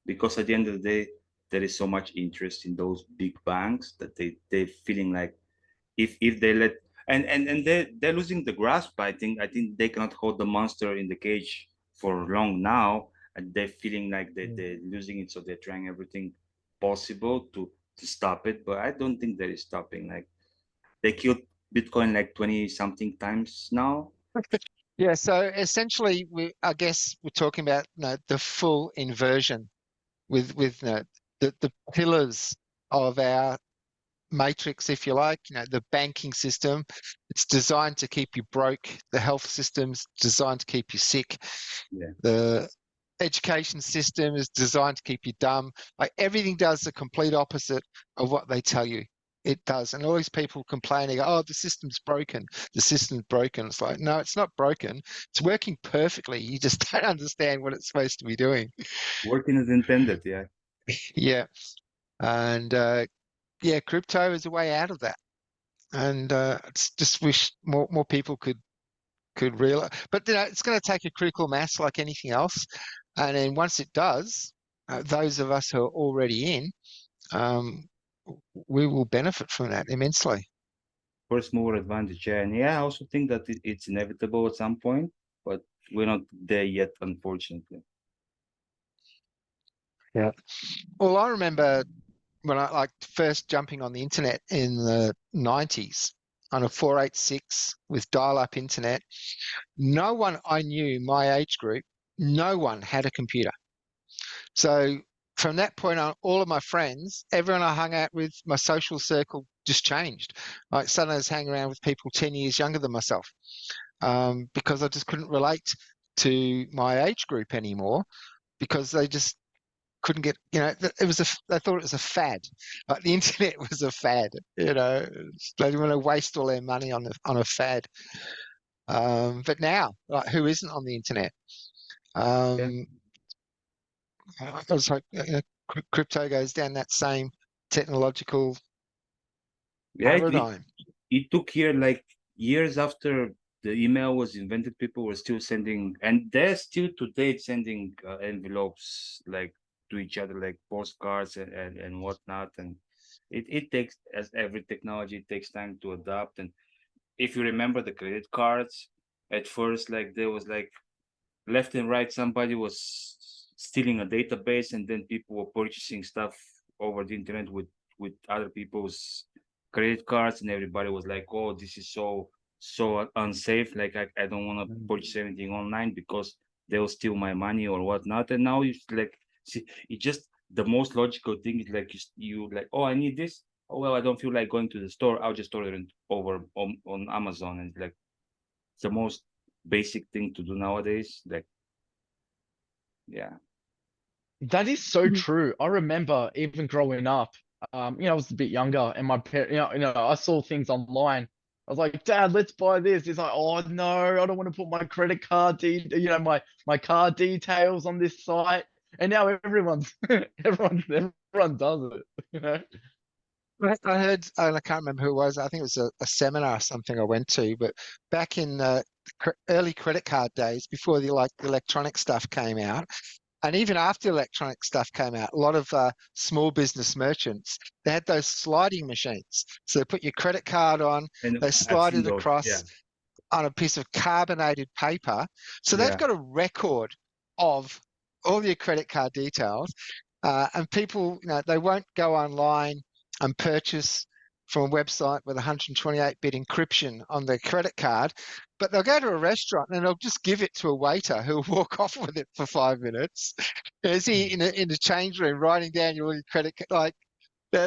Speaker 4: because at the end of the day there is so much interest in those big banks that they feeling like if they let and they're losing the grasp. I think they cannot hold the monster in the cage for long now, and they're feeling like
Speaker 3: Mm.
Speaker 4: they're losing it, so they're trying everything possible to stop it. But I don't think that is stopping. Like they killed Bitcoin like 20 something times now.
Speaker 1: Yeah, so essentially, I guess we're talking about the full inversion with the pillars of our matrix, if you like. The banking system, it's designed to keep you broke. The health system's designed to keep you sick.
Speaker 4: Yeah.
Speaker 1: The education system is designed to keep you dumb. Like everything does the complete opposite of what they tell you it does. And all these people complaining, oh, the system's broken. The system's broken. It's like, no, it's not broken. It's working perfectly. You just don't understand what it's supposed to be doing.
Speaker 4: Working as intended. Yeah.
Speaker 1: Yeah. And yeah, crypto is a way out of that. And just wish more people could realize. But it's going to take a critical mass like anything else. And then once it does, those of us who are already in, we will benefit from that immensely.
Speaker 4: first mover advantage. Yeah, and yeah, I also think that it's inevitable at some point, but we're not there yet, unfortunately.
Speaker 1: Well, I remember when I like first jumping on the internet in the 90s on a 486 with dial-up internet. No one I knew, my age group, no one had a computer. So from that point on, all of my friends, everyone I hung out with, my social circle just changed. Like suddenly I was hanging around with people 10 years younger than myself, because I just couldn't relate to my age group anymore because they just couldn't get, it was they thought it was a fad. Like the internet was a fad, they didn't want to waste all their money on a fad. But now, like, who isn't on the internet? I was like, crypto goes down that same technological
Speaker 4: Yeah,
Speaker 1: paradigm.
Speaker 4: it took years after the email was invented, people were still sending, and they're still today sending envelopes like to each other, like postcards and whatnot. And it takes, as every technology, it takes time to adapt. And if you remember the credit cards, at first, like there was like left and right, somebody was stealing a database, and then people were purchasing stuff over the internet with other people's credit cards, and everybody was like, oh, this is so unsafe, like I don't want to purchase anything online because they'll steal my money or whatnot. And now it's like, see, it's just the most logical thing is like you like, oh, I need this. Oh well, I don't feel like going to the store, I'll just order it over on Amazon. And like it's the most basic thing to do nowadays. Like, yeah.
Speaker 3: That is so true. I remember even growing up, I was a bit younger, and my parents, I saw things online. I was like, Dad, let's buy this. He's like, oh no, I don't want to put my credit card my card details on this site. And now everyone does it.
Speaker 1: I heard, and I can't remember who it was. I think it was a seminar or something I went to. But back in early credit card days, before the electronic stuff came out, and even after electronic stuff came out, a lot of small business merchants, they had those sliding machines. So they put your credit card on,
Speaker 4: And
Speaker 1: they
Speaker 4: I've
Speaker 1: slide
Speaker 4: seen
Speaker 1: it
Speaker 4: those. Yeah.
Speaker 1: across on a piece of carbonated paper. So they've
Speaker 4: Yeah.
Speaker 1: got a record of all your credit card details. And people, they won't go online and purchase from a website with 128-bit encryption on their credit card, but they'll go to a restaurant and they'll just give it to a waiter who'll walk off with it for 5 minutes. Is he in a change room writing down your credit card? Like,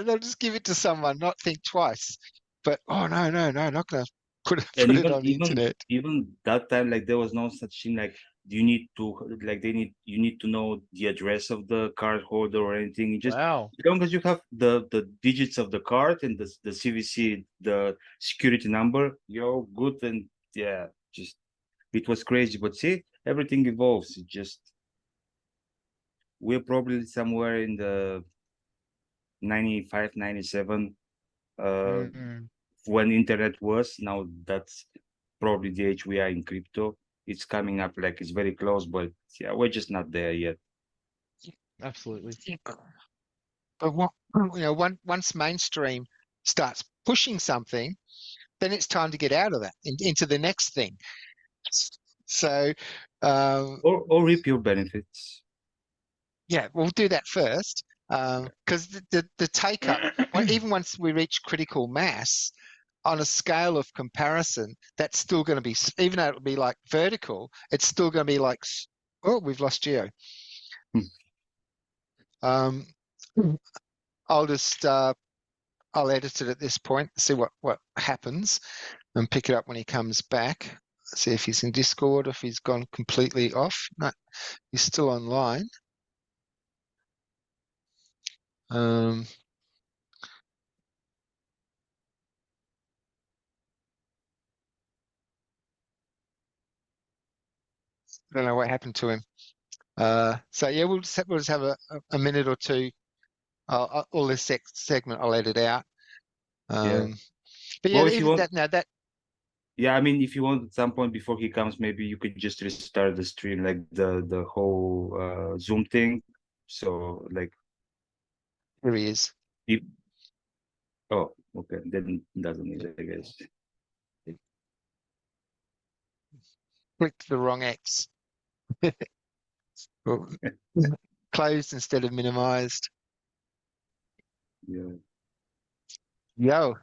Speaker 1: they'll just give it to someone, not think twice. But oh no, not going to put
Speaker 4: And
Speaker 1: it on the internet.
Speaker 4: even that time, like there was no such thing like you need to you need to know the address of the card holder or anything. You just,
Speaker 3: Wow.
Speaker 4: as long as you have the digits of the card and the CVC, the security number, you're good. And yeah, just it was crazy. But see, everything evolves. It just, we're probably somewhere in the 95, 97,
Speaker 3: Mm.
Speaker 4: when internet was. Now that's probably the age we are in crypto. It's coming up, like it's very close, but yeah, we're just not there yet.
Speaker 3: Absolutely.
Speaker 1: But once mainstream starts pushing something, then it's time to get out of that into the next thing. So,
Speaker 4: Or reap your benefits.
Speaker 1: yeah, we'll do that first, because the take up, even once we reach critical mass, on a scale of comparison, that's still going to be, even though it'll be like vertical, it's still going to be like, oh, we've lost Geo. Um, I'll just I'll edit it at this point, see what happens, and pick it up when he comes back. See if he's in Discord, if he's gone completely off. No, he's still online. I don't know what happened to him. So yeah, we'll just have a minute or two. All this segment I'll edit out.
Speaker 4: Yeah.
Speaker 1: But yeah,
Speaker 4: Well, if you
Speaker 1: even
Speaker 4: want,
Speaker 1: that now that
Speaker 4: yeah, I mean, if you want, at some point before he comes, maybe you could just restart the stream, like the whole Zoom thing. So like,
Speaker 1: here he is.
Speaker 4: if, oh, okay, then it doesn't need it, I guess.
Speaker 1: clicked the wrong X. Or closed instead of minimized.
Speaker 4: Yeah.
Speaker 1: Yo,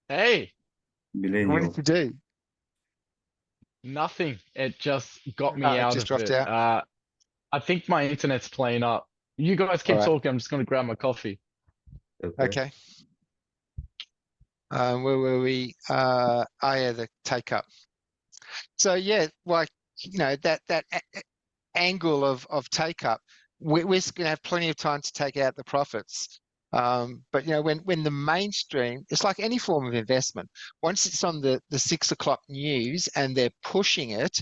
Speaker 3: Hey,
Speaker 1: what
Speaker 4: Millennial.
Speaker 1: did you do?
Speaker 3: nothing. It just got me
Speaker 1: It
Speaker 3: out
Speaker 1: just
Speaker 3: of
Speaker 1: dropped
Speaker 3: it.
Speaker 1: out.
Speaker 3: I think my internet's playing up. You guys
Speaker 1: All
Speaker 3: keep
Speaker 1: right.
Speaker 3: talking. I'm just gonna grab my coffee.
Speaker 4: Okay.
Speaker 1: Okay. Where were we? Yeah, the take up. So yeah, like that angle of take up, we're going to have plenty of time to take out the profits. But when the mainstream, it's like any form of investment. Once it's on the 6 o'clock news and they're pushing it,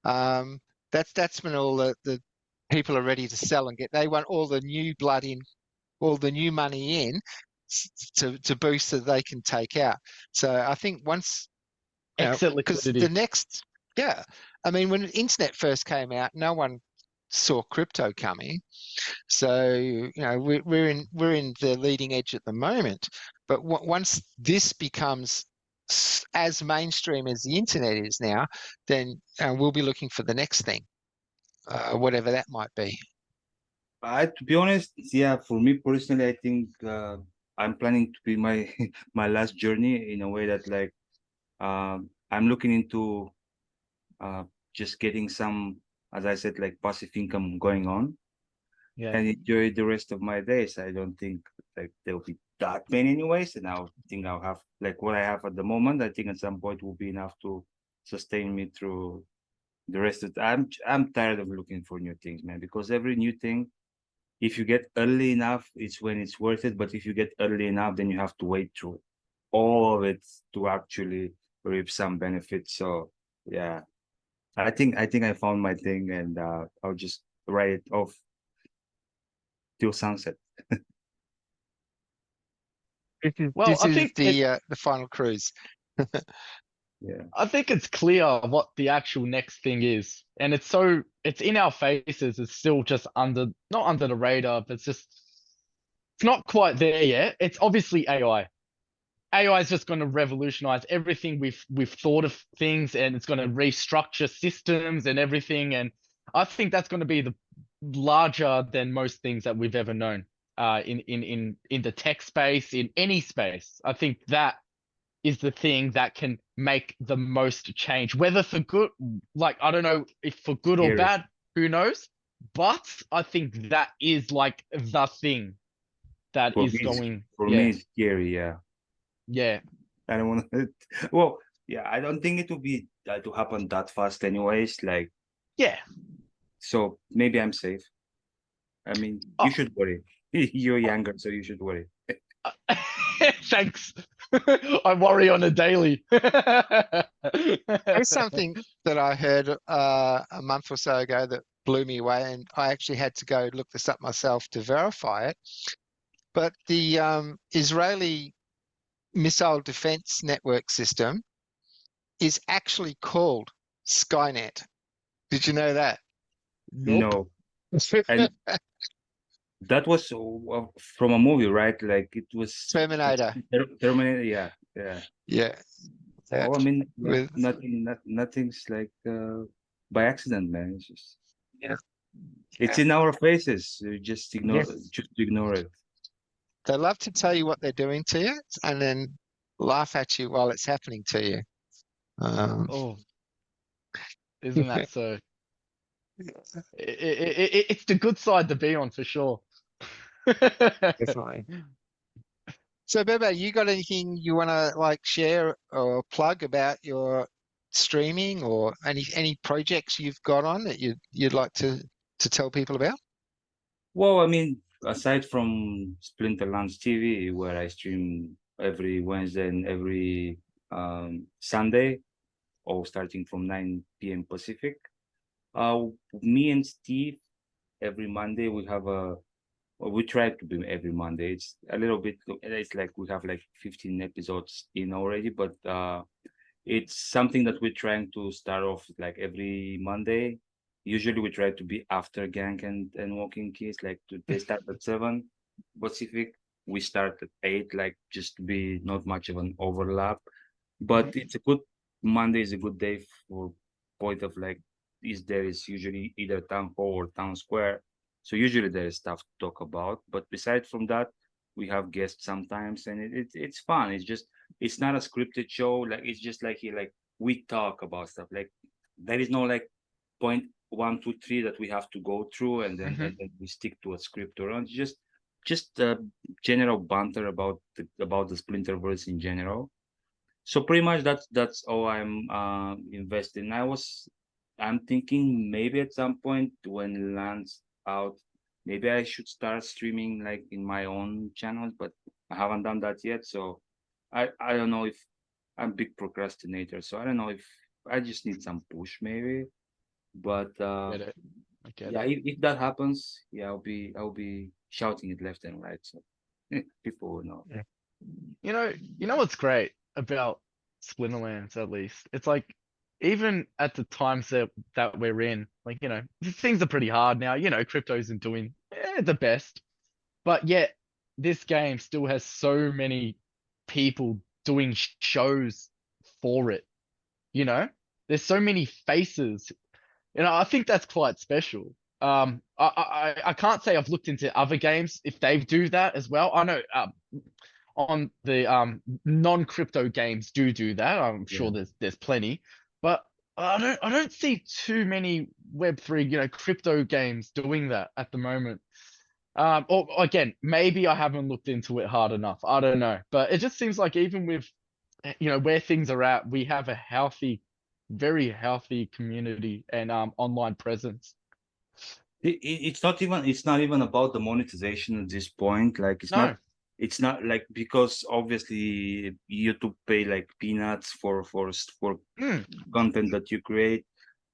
Speaker 1: that's when all the people are ready to sell and they want all the new blood in, all the new money in to boost so they can take out. So I think once,
Speaker 3: Exit
Speaker 1: because the
Speaker 3: liquidity.
Speaker 1: next, yeah, I mean, when the internet first came out, no one saw crypto coming. So we're in the leading edge at the moment. But once this becomes as mainstream as the internet is now, then we'll be looking for the next thing, whatever that might be.
Speaker 4: To be honest, yeah, for me personally, I think I'm planning to be my my last journey in a way that like I'm looking into just getting some, as I said, like passive income going on
Speaker 3: Yeah.
Speaker 4: and enjoy the rest of my days. I don't think like there'll be that many anyways, and I think I'll have like what I have at the moment. I think at some point will be enough to sustain me through the rest of. I'm tired of looking for new things, man, because every new thing, if you get early enough, it's when it's worth it. But if you get early enough, then you have to wait through all of it to actually reap some benefits. So yeah, I think I found my thing, and I'll just write it off till sunset.
Speaker 3: Well,
Speaker 1: This is the final cruise.
Speaker 4: Yeah,
Speaker 3: I think it's clear what the actual next thing is. And it's in our faces. It's still just not under the radar, but it's not quite there yet. It's obviously AI. AI is just going to revolutionize everything we've thought of things, and it's going to restructure systems and everything. And I think that's going to be the larger than most things that we've ever known. In the tech space, in any space, I think that is the thing that can make the most change, whether for good, like I don't know if for good or
Speaker 4: scary.
Speaker 3: bad, who knows? But I think that is like the thing that
Speaker 4: For
Speaker 3: is
Speaker 4: me,
Speaker 3: going.
Speaker 4: for me,
Speaker 3: Yeah,
Speaker 4: it's scary. Yeah,
Speaker 3: yeah.
Speaker 4: I don't want to. Well, yeah, I don't think it will be to happen that fast, anyways. Like,
Speaker 3: Yeah.
Speaker 4: so maybe I'm safe. I mean,
Speaker 3: Oh,
Speaker 4: you should worry. You're younger, so you should worry.
Speaker 3: thanks. I worry on a daily.
Speaker 1: There's something that I heard a month or so ago that blew me away, and I actually had to go look this up myself to verify it. But the Israeli missile defense network system is actually called Skynet. Did you know that?
Speaker 3: Nope.
Speaker 4: No, and that was from a movie, right? Like it was
Speaker 1: Terminator.
Speaker 4: Terminator. Yeah, yeah.
Speaker 1: Yeah. Yeah.
Speaker 4: Oh, I mean,
Speaker 1: With
Speaker 4: nothing's like by accident, man. It's just
Speaker 1: yeah.
Speaker 4: it's
Speaker 1: Yeah.
Speaker 4: in our faces. You
Speaker 1: Yes.
Speaker 4: just ignore it.
Speaker 1: They love to tell you what they're doing to you and then laugh at you while it's happening to you.
Speaker 3: Oh, isn't that so? It's the good side to be on for sure.
Speaker 1: Definitely. So, Bebe, you got anything you want to like share or plug about your streaming or any projects you've got on that you'd like to tell people about?
Speaker 4: Well, I mean, aside from Splinterlands TV, where I stream every Wednesday and every Sunday, all starting from 9 p.m. Pacific, me and Steve, every Monday we have well, we try to be every Monday. It's a little bit, it's like we have like 15 episodes in already, but it's something that we're trying to start off like every Monday. Usually we try to be after Gang and Walking Kids, like they start at 7 Pacific. We start at 8, like just to be not much of an overlap. But it's a good Monday is a good day for point of like there is usually either town hall or town square. So usually there is stuff to talk about. But besides from that, we have guests sometimes, and it's fun. It's not a scripted show. Like it's just like here, like we talk about stuff. Like there is no like point 1, 2, 3 that we have to go through, and then
Speaker 3: Mhm.
Speaker 4: and then we stick to a script or not. Just general banter about the Splinterverse in general. So pretty much that's all I'm investing. I'm thinking maybe at some point when it lands out, maybe I should start streaming like in my own channels, but I haven't done that yet. So I don't know if I'm a big procrastinator. So I don't know if I just need some push maybe. But
Speaker 3: Get it. I get
Speaker 4: yeah,
Speaker 3: it.
Speaker 4: if that happens, yeah, I'll be shouting it left and right. So people will know.
Speaker 3: Yeah. You know what's great about Splinterlands, at least? It's like even at the times that we're in, like, things are pretty hard now. Crypto isn't doing the best, but yet this game still has so many people doing shows for it. You know, there's so many faces. I think that's quite special. I can't say I've looked into other games if they do that as well. I know on the non-crypto games do that. I'm
Speaker 4: Yeah.
Speaker 3: sure there's plenty, but I don't see too many Web3 crypto games doing that at the moment. Or again, maybe I haven't looked into it hard enough. I don't know, but it just seems like even with where things are at, we have a healthy, very healthy community and online presence.
Speaker 4: It's not even about the monetization at this point. Like
Speaker 3: No.
Speaker 4: it's not like, because obviously YouTube pay like peanuts for
Speaker 3: Mm,
Speaker 4: content that you create.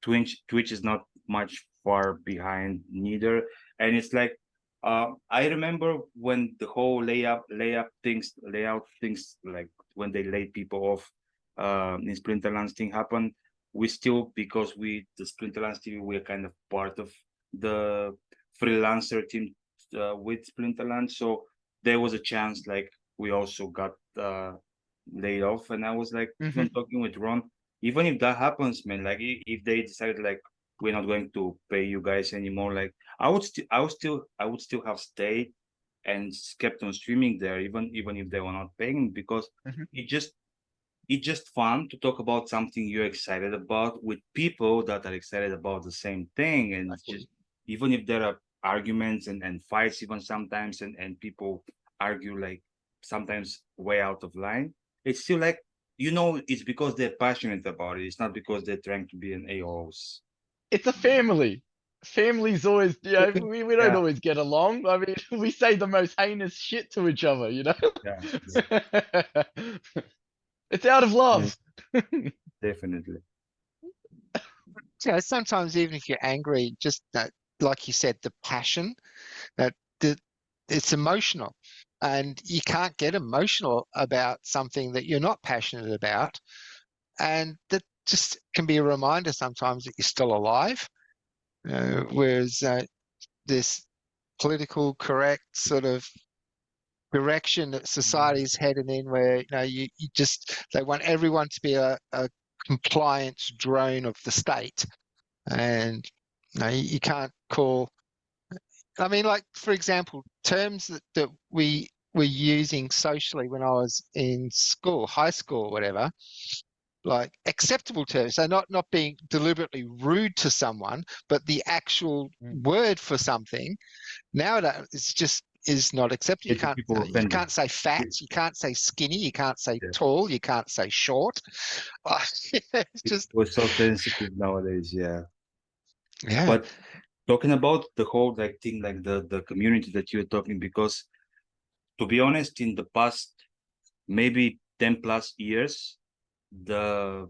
Speaker 4: Twitch is not much far behind neither. And it's like I remember when the whole layout things, like when they laid people off in Splinterlands thing happened. We still, because the Splinterlands TV, we're kind of part of the freelancer team with Splinterlands. So there was a chance like we also got laid off, and I was like even
Speaker 3: hmm
Speaker 4: talking with Ron, even if that happens, man, like if they decided like we're not going to pay you guys anymore, like I would still have stayed and kept on streaming there, even if they were not paying, because
Speaker 3: hmm
Speaker 4: it just it's just fun to talk about something you're excited about with people that are excited about the same thing. And it's
Speaker 3: Exactly.
Speaker 4: just, even if there are arguments and fights even sometimes, and people argue like sometimes way out of line, it's still like, it's because they're passionate about it. It's not because they're trying to be an AOs.
Speaker 3: It's a family. Families always, we don't
Speaker 4: Yeah,
Speaker 3: always get along. I mean, we say the most heinous shit to each other,
Speaker 4: yeah, yeah,
Speaker 3: It's out of love.
Speaker 4: yes, definitely.
Speaker 1: Sometimes even if you're angry, just that, like you said, the passion that the, it's emotional, and you can't get emotional about something that you're not passionate about, and that just can be a reminder sometimes that you're still alive. Whereas this political correct sort of direction that society's headed in, where you just they want everyone to be a compliance drone of the state, and you can't call. I mean, like for example, terms that we were using socially when I was in school, high school, whatever, like acceptable terms. So not being deliberately rude to someone, but the actual
Speaker 3: Mm,
Speaker 1: word for something nowadays is not accepted.
Speaker 4: Getting people
Speaker 1: You
Speaker 4: offended.
Speaker 1: can't say fat,
Speaker 4: Yeah,
Speaker 1: you can't say skinny, you can't say
Speaker 4: yeah.
Speaker 1: tall, you can't say short. It's just
Speaker 4: We're so sensitive nowadays. Yeah.
Speaker 1: yeah.
Speaker 4: But talking about the whole like thing, like the community that you're talking, because to be honest, in the past maybe 10 plus years, the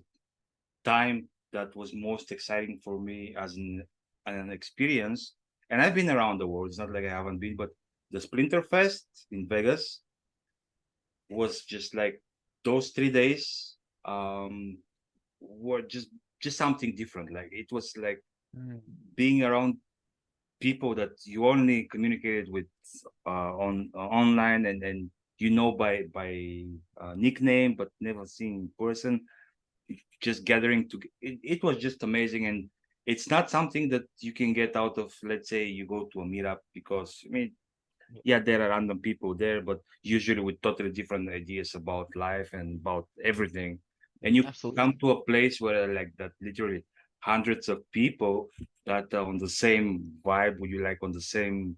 Speaker 4: time that was most exciting for me as an experience, and I've been around the world, it's not like I haven't been, but the Splinter Fest in Vegas was just like those 3 days were just something different. Like it was like
Speaker 3: mm,
Speaker 4: being around people that you only communicated with on online, and by nickname but never seen in person. just gathering to it was just amazing. And it's not something that you can get out of, let's say you go to a meetup, because I mean, yeah, there are random people there, but usually with totally different ideas about life and about everything. And you
Speaker 3: Absolutely.
Speaker 4: come to a place where like that, literally hundreds of people that are on the same vibe with you, like on the same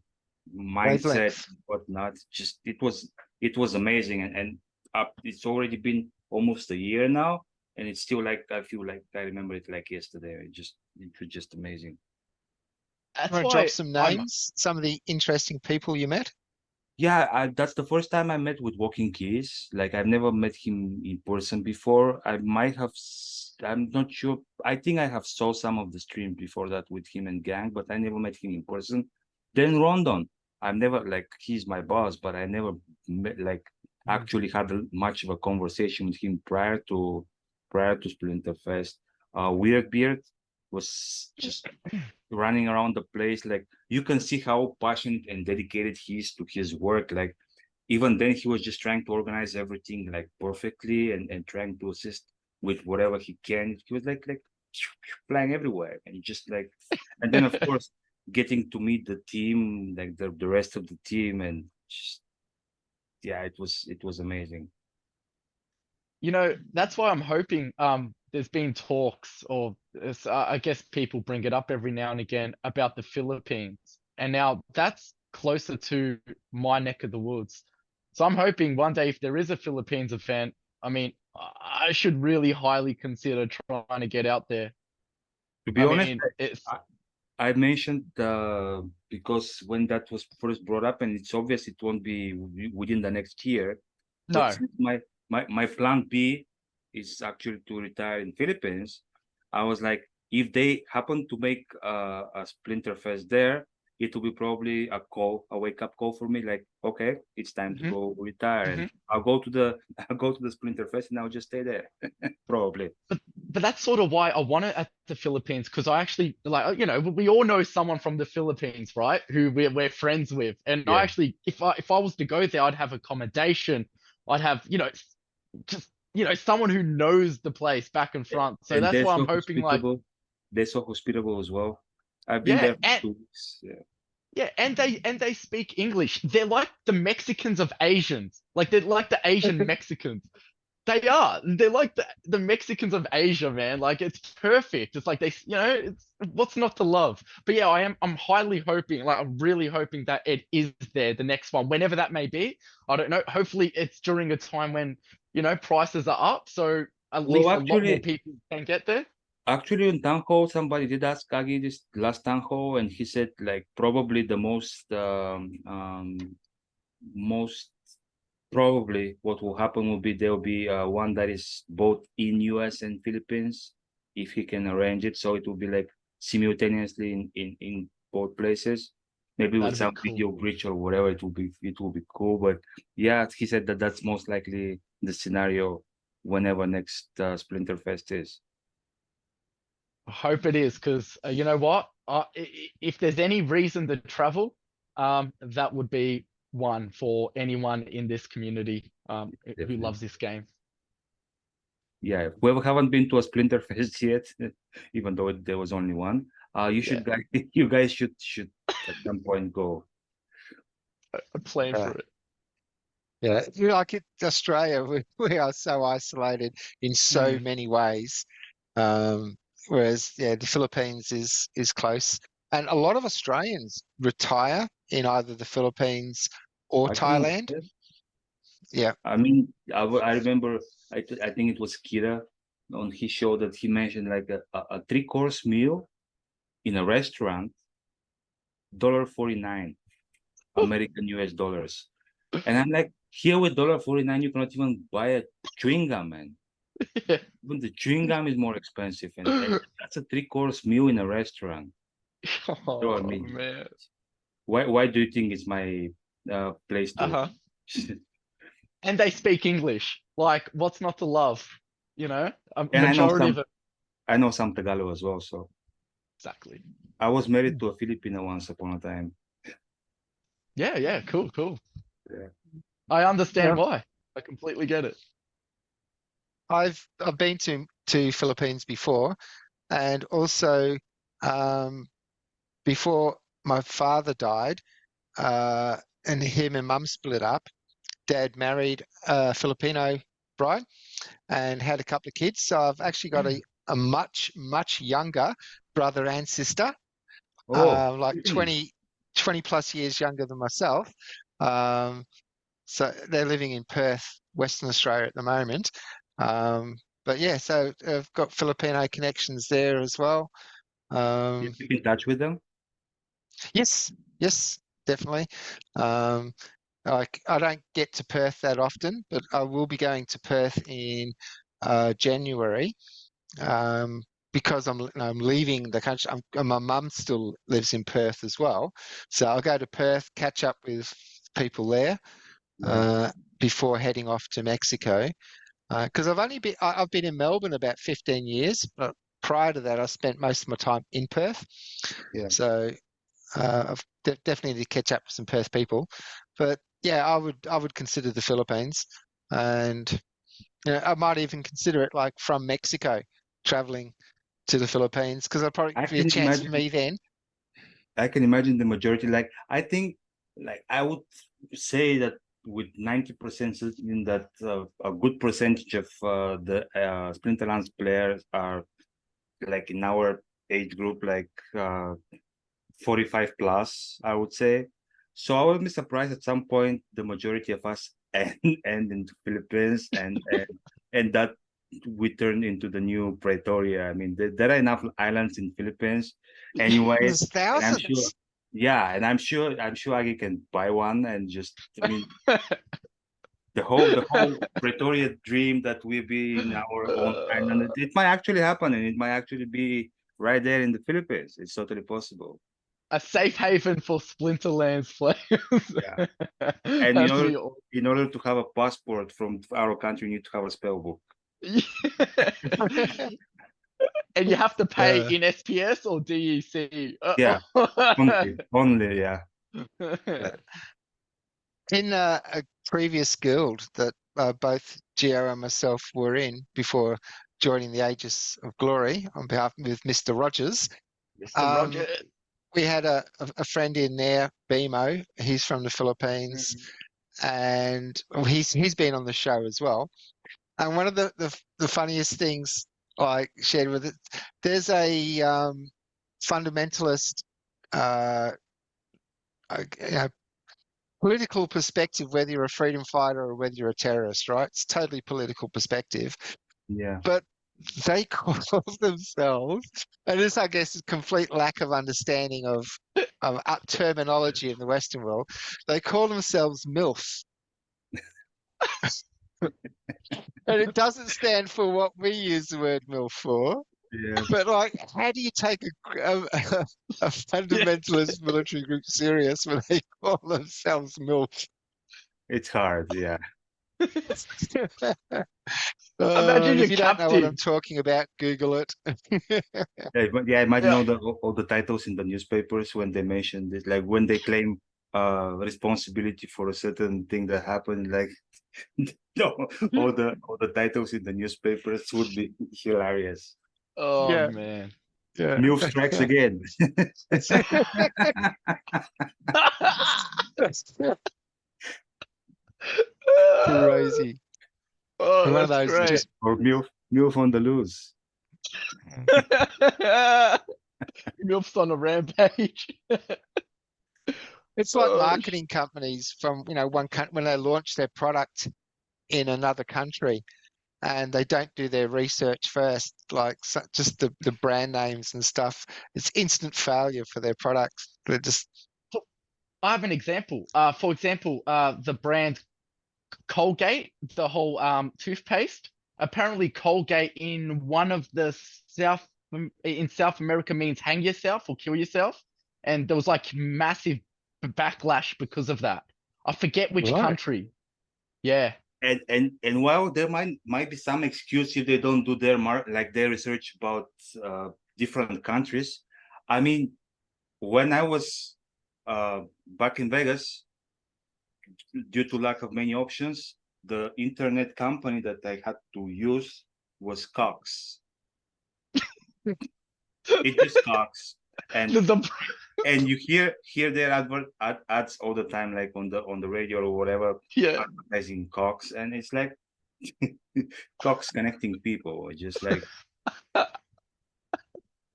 Speaker 4: mindset,
Speaker 1: Wavelength.
Speaker 4: whatnot. Just it was amazing. And it's already been almost a year now, and it's still like I feel like I remember it like yesterday. It was just amazing.
Speaker 1: You
Speaker 3: That's
Speaker 1: want to drop
Speaker 3: why
Speaker 1: some
Speaker 3: I'm
Speaker 1: names, some of the interesting people you met?
Speaker 4: Yeah, that's the first time I met with Walking Keys. Like I've never met him in person before. I might have, I'm not sure. I think I have saw some of the stream before that with him and Gang, but I never met him in person. Then Rondon, I've never like he's my boss, but I never met, like actually had much of a conversation with him prior to Splinterfest. Weird Beard was just running around the place. Like you can see how passionate and dedicated he is to his work. Like even then he was just trying to organize everything like perfectly, and trying to assist with whatever he can. He was like flying everywhere, and just like, and then of course getting to meet the team, like the rest of the team, and just, yeah, it was amazing.
Speaker 3: that's why I'm hoping there's been talks, or I guess people bring it up every now and again about the Philippines, and now that's closer to my neck of the woods. So I'm hoping one day if there is a Philippines event, I mean, I should really highly consider trying to get out there.
Speaker 4: To be
Speaker 3: I
Speaker 4: honest,
Speaker 3: mean, it's
Speaker 4: I mentioned because when that was first brought up, and it's obvious it won't be within the next year. But
Speaker 3: no.
Speaker 4: since my plan B is actually to retire in Philippines, I was like, if they happen to make a Splinterfest there, it will be probably a wake up call for me. Like, okay, it's time to
Speaker 3: Mhm,
Speaker 4: go retire, and
Speaker 3: mhm.
Speaker 4: I'll go to the I'll go to the Splinterfest, and I'll just stay there, probably.
Speaker 3: But that's sort of why I want it at the Philippines, because I actually like, we all know someone from the Philippines, right? Who we're friends with, and I
Speaker 4: Yeah.
Speaker 3: actually, if I was to go there, I'd have accommodation, I'd have just someone who knows the place back and front. So
Speaker 4: And
Speaker 3: that's
Speaker 4: they're
Speaker 3: why I'm
Speaker 4: so
Speaker 3: hoping like,
Speaker 4: hospitable. They're so hospitable as well. I've been
Speaker 3: yeah,
Speaker 4: there for
Speaker 3: and
Speaker 4: 2 weeks. Yeah.
Speaker 3: yeah, and they speak English. They're like the Mexicans of Asians, like they're like the Asian Mexicans. They are. They're like the Mexicans of Asia, man. Like it's perfect. It's like it's what's not to love. But yeah, I'm highly hoping, like I'm really hoping that it is there, the next one, whenever that may be. I don't know. Hopefully it's during a time when, prices are up, so at
Speaker 4: Well,
Speaker 3: least a lot more people can get there.
Speaker 4: actually, on town hall, somebody did ask Kagi this last town hall, and he said like probably the most probably what will happen will be there will be one that is both in US and Philippines, if he can arrange it. So it will be like simultaneously in both places. Maybe with
Speaker 3: That'd be
Speaker 4: some
Speaker 3: cool.
Speaker 4: video bridge or whatever, it will be cool. But yeah, he said that that's most likely the scenario whenever next Splinterfest is.
Speaker 3: I hope it is, because you know what? If there's any reason to travel, that would be one for anyone in this community who
Speaker 4: Definitely.
Speaker 3: loves this game.
Speaker 4: Yeah, whoever haven't been to a Splinterfest yet, even though there was only one, you
Speaker 3: Yeah,
Speaker 4: should like you guys should at some point go.
Speaker 3: a plan for
Speaker 1: Uh,
Speaker 3: it.
Speaker 1: yeah, if you like it, Australia, we are so isolated in so
Speaker 3: Mm,
Speaker 1: many ways. Um, whereas, yeah, the Philippines is close, and a lot of Australians retire in either the Philippines or
Speaker 4: I think
Speaker 1: Thailand.
Speaker 4: yes.
Speaker 1: Yeah.
Speaker 4: I mean, I remember I think it was Kira on his show that he mentioned like a three-course meal in a restaurant, $1.49 American US dollars. And I'm like, here with $1.49, you cannot even buy a chewing gum, man.
Speaker 3: yeah.
Speaker 4: Even the chewing gum is more expensive, and that's a three-course meal in a restaurant. So I
Speaker 3: Oh
Speaker 4: mean,
Speaker 3: man.
Speaker 4: why do you think it's my place to?
Speaker 3: Uh-huh. And they speak English. Like, what's not to love? A
Speaker 4: And
Speaker 3: majority of it.
Speaker 4: I know some Tagalog as well. So
Speaker 3: Exactly.
Speaker 4: I was married to a Filipino once upon a time.
Speaker 3: Yeah, yeah, cool, cool.
Speaker 4: Yeah.
Speaker 3: I understand
Speaker 1: Yeah.
Speaker 3: why. I completely get it.
Speaker 1: I've been to to Philippines before, and also before my father died, and him and mum split up. Dad married a Filipino bride and had a couple of kids. So I've actually got a much, much younger brother and sister,
Speaker 4: Oh,
Speaker 1: like
Speaker 4: really?
Speaker 1: 20 plus years younger than myself. Um, so they're living in Perth, Western Australia at the moment. But yeah, so I've got Filipino connections there as well.
Speaker 4: You
Speaker 1: Um,
Speaker 4: keep in touch with them?
Speaker 1: yes, yes, definitely. Um, I don't get to Perth that often, but I will be going to Perth in January, because I'm leaving the country. My mum still lives in Perth as well, so I'll go to Perth, catch up with people there
Speaker 4: Yeah.
Speaker 1: before heading off to Mexico. Because I've been in Melbourne about 15 years, but prior to that, I spent most of my time in Perth.
Speaker 4: Yeah.
Speaker 1: So I've definitely need to catch up with some Perth people. But yeah, I would consider the Philippines, and I might even consider it like from Mexico, traveling to the Philippines, because it'll probably
Speaker 4: I
Speaker 1: be a
Speaker 4: can
Speaker 1: chance for
Speaker 4: imagine
Speaker 1: me then.
Speaker 4: I can imagine the majority. Like I think, like I would say that with 90% certain that a good percentage of the Splinterlands players are like in our age group, like 45 plus, I would say. So I would be surprised at some point the majority of us end in the Philippines, and that we turn into the new Pretoria. I mean, there are enough islands in Philippines, anyways,
Speaker 1: There's
Speaker 4: and I'm sure,
Speaker 1: thousands.
Speaker 4: yeah, and I'm sure Agi can buy one and just, I mean, the whole Pretoria dream that we be in our own island, it might actually happen, and it might actually be right there in the Philippines. It's totally possible.
Speaker 3: A safe haven for Splinterlands players.
Speaker 4: Yeah. And
Speaker 3: That'd be all.
Speaker 4: in order to have a passport from our country, you need to have a spell book.
Speaker 3: And you have to pay
Speaker 1: Uh,
Speaker 3: in SPS or DEC.
Speaker 4: Yeah, only, yeah.
Speaker 1: uh, in a previous guild that both Gio and myself were in before joining the Aegis of Glory on behalf with Mr. Rogers,
Speaker 3: Mr.
Speaker 1: um,
Speaker 3: Roger.
Speaker 1: we had a friend in there, BMO. He's from the Philippines, and he's been on the show as well. And one of the funniest things I shared with it, there's a fundamentalist uh, political perspective, whether you're a freedom fighter or whether you're a terrorist, right? It's totally political perspective.
Speaker 4: Yeah.
Speaker 1: But they call themselves, and this, I guess, is complete lack of understanding of terminology in the Western world. They call themselves MILFs. And it doesn't stand for what we use the word MILF for.
Speaker 4: Yeah.
Speaker 1: But like, how do you take a fundamentalist military group serious when they call themselves MILF?
Speaker 4: It's hard, yeah.
Speaker 3: Imagine
Speaker 1: And
Speaker 3: your
Speaker 1: if you don't know what I'm
Speaker 3: captain.
Speaker 1: talking about, Google it.
Speaker 4: Yeah, imagine
Speaker 3: Yeah.
Speaker 4: all the titles in the newspapers when they mention this, like when they claim responsibility for a certain thing that happened, like no, all the titles in the newspapers would be hilarious.
Speaker 3: Oh
Speaker 1: Yeah,
Speaker 3: man.
Speaker 1: yeah.
Speaker 4: MILF strikes again.
Speaker 1: Crazy.
Speaker 3: Oh,
Speaker 1: One of
Speaker 3: that's
Speaker 1: those that
Speaker 3: great.
Speaker 1: just
Speaker 4: Or MILF on the loose.
Speaker 3: Milf's on a rampage.
Speaker 1: it's like
Speaker 3: Oh,
Speaker 1: marketing companies from, one country when they launch their product in another country and they don't do their research first, like just the brand names and stuff. It's instant failure for their products. They're just
Speaker 3: I have an example. For example, the brand Colgate, the whole toothpaste. Apparently, Colgate in one of the South America means hang yourself or kill yourself, and there was like massive backlash because of that. I forget which
Speaker 1: right.
Speaker 3: country. Yeah.
Speaker 4: And while there might be some excuse if they don't do their research about different countries. I mean, when I was back in Vegas, due to lack of many options, the internet company that I had to use was Cox. It's just Cox, and and you hear their ads all the time, like on the radio or whatever,
Speaker 3: yeah.
Speaker 4: advertising Cox, and it's like Cox connecting people, just like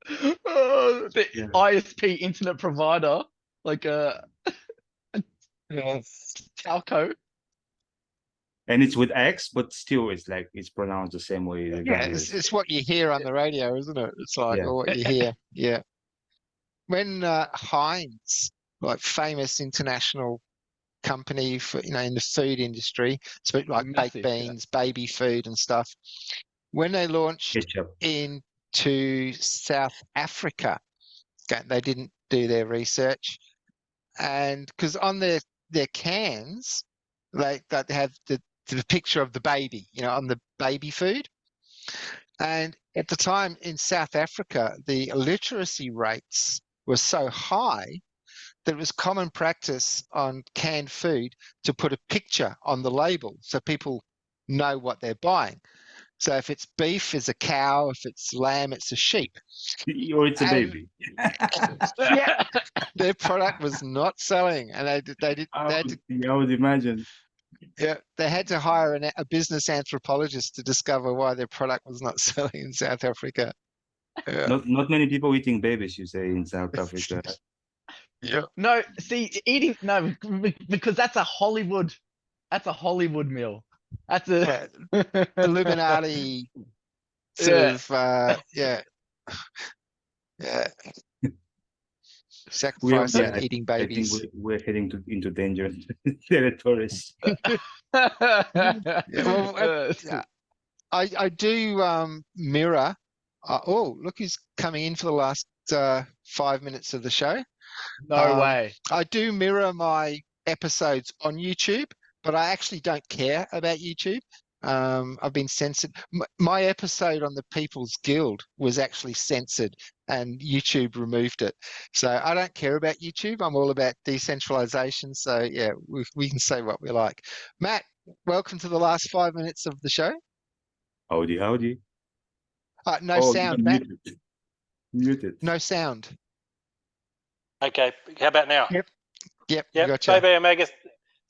Speaker 3: The
Speaker 4: Yeah.
Speaker 3: ISP internet provider, like a
Speaker 1: Yes.
Speaker 3: telco.
Speaker 4: and it's with X, but still it's like it's pronounced the same way
Speaker 1: Yeah,
Speaker 4: regardless.
Speaker 1: it's what you hear on the radio, isn't it? It's like,
Speaker 4: Yeah.
Speaker 1: or what you hear. Yeah. When Heinz, like famous international company for, in the food industry, so like baked
Speaker 3: Massive, yeah.
Speaker 1: beans, baby food and stuff, when they launched
Speaker 4: Ketchup.
Speaker 1: into South Africa, they didn't do their research, and because on their cans, they have the picture of the baby, on the baby food. And at the time in South Africa, the literacy rates were so high that it was common practice on canned food to put a picture on the label so people know what they're buying. So if it's beef, it's a cow. If it's lamb, it's a sheep.
Speaker 4: Or it's a
Speaker 1: And-
Speaker 4: baby.
Speaker 1: Yeah, their product was not selling, and they
Speaker 4: I would imagine.
Speaker 1: had to hire a business anthropologist to discover why their product was not selling in South Africa. Yeah.
Speaker 4: Not many people eating babies, you say, in South Africa.
Speaker 1: Yeah.
Speaker 3: No, see, because that's a Hollywood meal. That's a
Speaker 1: Illuminati sort of yeah. Sacrificing and eating
Speaker 4: I think
Speaker 1: babies.
Speaker 4: we're heading into dangerous territories.
Speaker 1: Well, I do mirror. Oh, look who's coming in for the last 5 minutes of the show.
Speaker 3: no way.
Speaker 1: I do mirror my episodes on YouTube, but I actually don't care about YouTube. I've been censored. My episode on the People's Guild was actually censored, and YouTube removed it. So I don't care about YouTube. I'm all about decentralization. So yeah, we can say what we like. Matt, welcome to the last 5 minutes of the show.
Speaker 4: Howdy.
Speaker 1: No sound, Matt.
Speaker 4: Muted.
Speaker 1: No sound.
Speaker 5: Okay, how about now?
Speaker 1: Yep,
Speaker 5: Yep.
Speaker 1: gotcha.
Speaker 5: Baby Omega,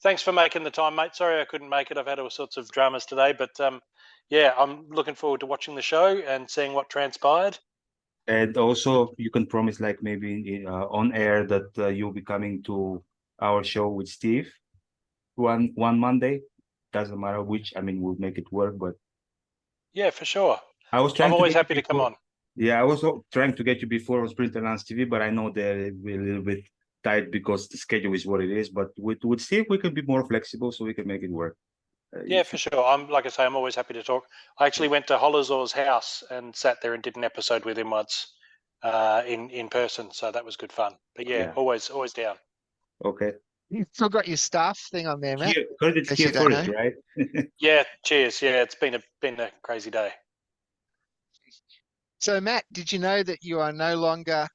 Speaker 5: thanks for making the time, mate. Sorry I couldn't make it. I've had all sorts of dramas today, but yeah, I'm looking forward to watching the show and seeing what transpired.
Speaker 4: And also, you can promise, like maybe on air, that you'll be coming to our show with Steve one Monday. Doesn't matter which. I mean, we'll make it work. But
Speaker 5: Yeah, for sure.
Speaker 4: I was trying.
Speaker 5: I'm always
Speaker 4: get you
Speaker 5: happy to come
Speaker 4: before-
Speaker 5: on.
Speaker 4: Yeah, I was trying to get you before on Splinterlands TV, but I know they're a little bit tight because the schedule is what it is. But with Steve, we can be more flexible, so we can make it work.
Speaker 5: Yeah, for sure. Like I say, I'm always happy to talk. I actually went to Holazor's house and sat there and did an episode with him once in person, so that was good fun. But yeah,
Speaker 4: Yeah.
Speaker 5: always down.
Speaker 4: Okay.
Speaker 1: You've still got your staff thing on there, Matt.
Speaker 4: Heard it's
Speaker 1: Guess
Speaker 4: here
Speaker 1: you don't
Speaker 4: first,
Speaker 1: know.
Speaker 4: right?
Speaker 5: Yeah, cheers. Yeah, it's been a crazy day.
Speaker 1: So Matt, did you know that you are no longer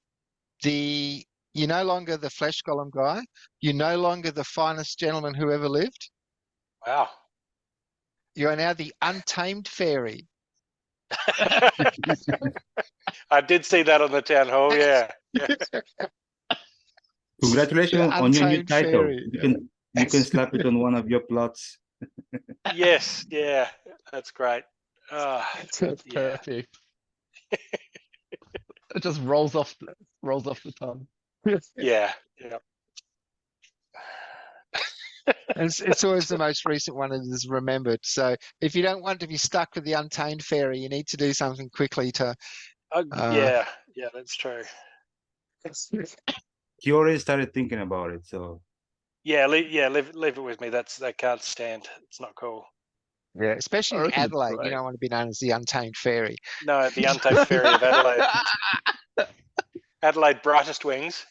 Speaker 1: the flesh golem guy? You're no longer the finest gentleman who ever lived.
Speaker 5: Wow.
Speaker 1: You are now the untamed fairy.
Speaker 5: I did see that on the town hall. Yeah.
Speaker 4: Congratulations
Speaker 1: The
Speaker 4: on your new
Speaker 1: untamed
Speaker 4: title.
Speaker 1: fairy.
Speaker 4: You can slap it on one of your plots.
Speaker 5: Yes. Yeah. That's great. Yeah.
Speaker 3: Perfect. It just rolls off the tongue.
Speaker 5: Yeah.
Speaker 1: It's always the most recent one that is remembered. So if you don't want to be stuck with the untamed fairy, you need to do something quickly to.
Speaker 5: Yeah. That's true.
Speaker 4: He already started thinking about it, so
Speaker 5: Leave it with me. That can't stand. It's not cool.
Speaker 1: Yeah, especially
Speaker 3: I
Speaker 1: in
Speaker 3: reckon it's
Speaker 1: Adelaide, you
Speaker 3: great.
Speaker 1: don't want to be known as the untamed fairy.
Speaker 5: No, the untamed fairy of Adelaide. Adelaide brightest wings.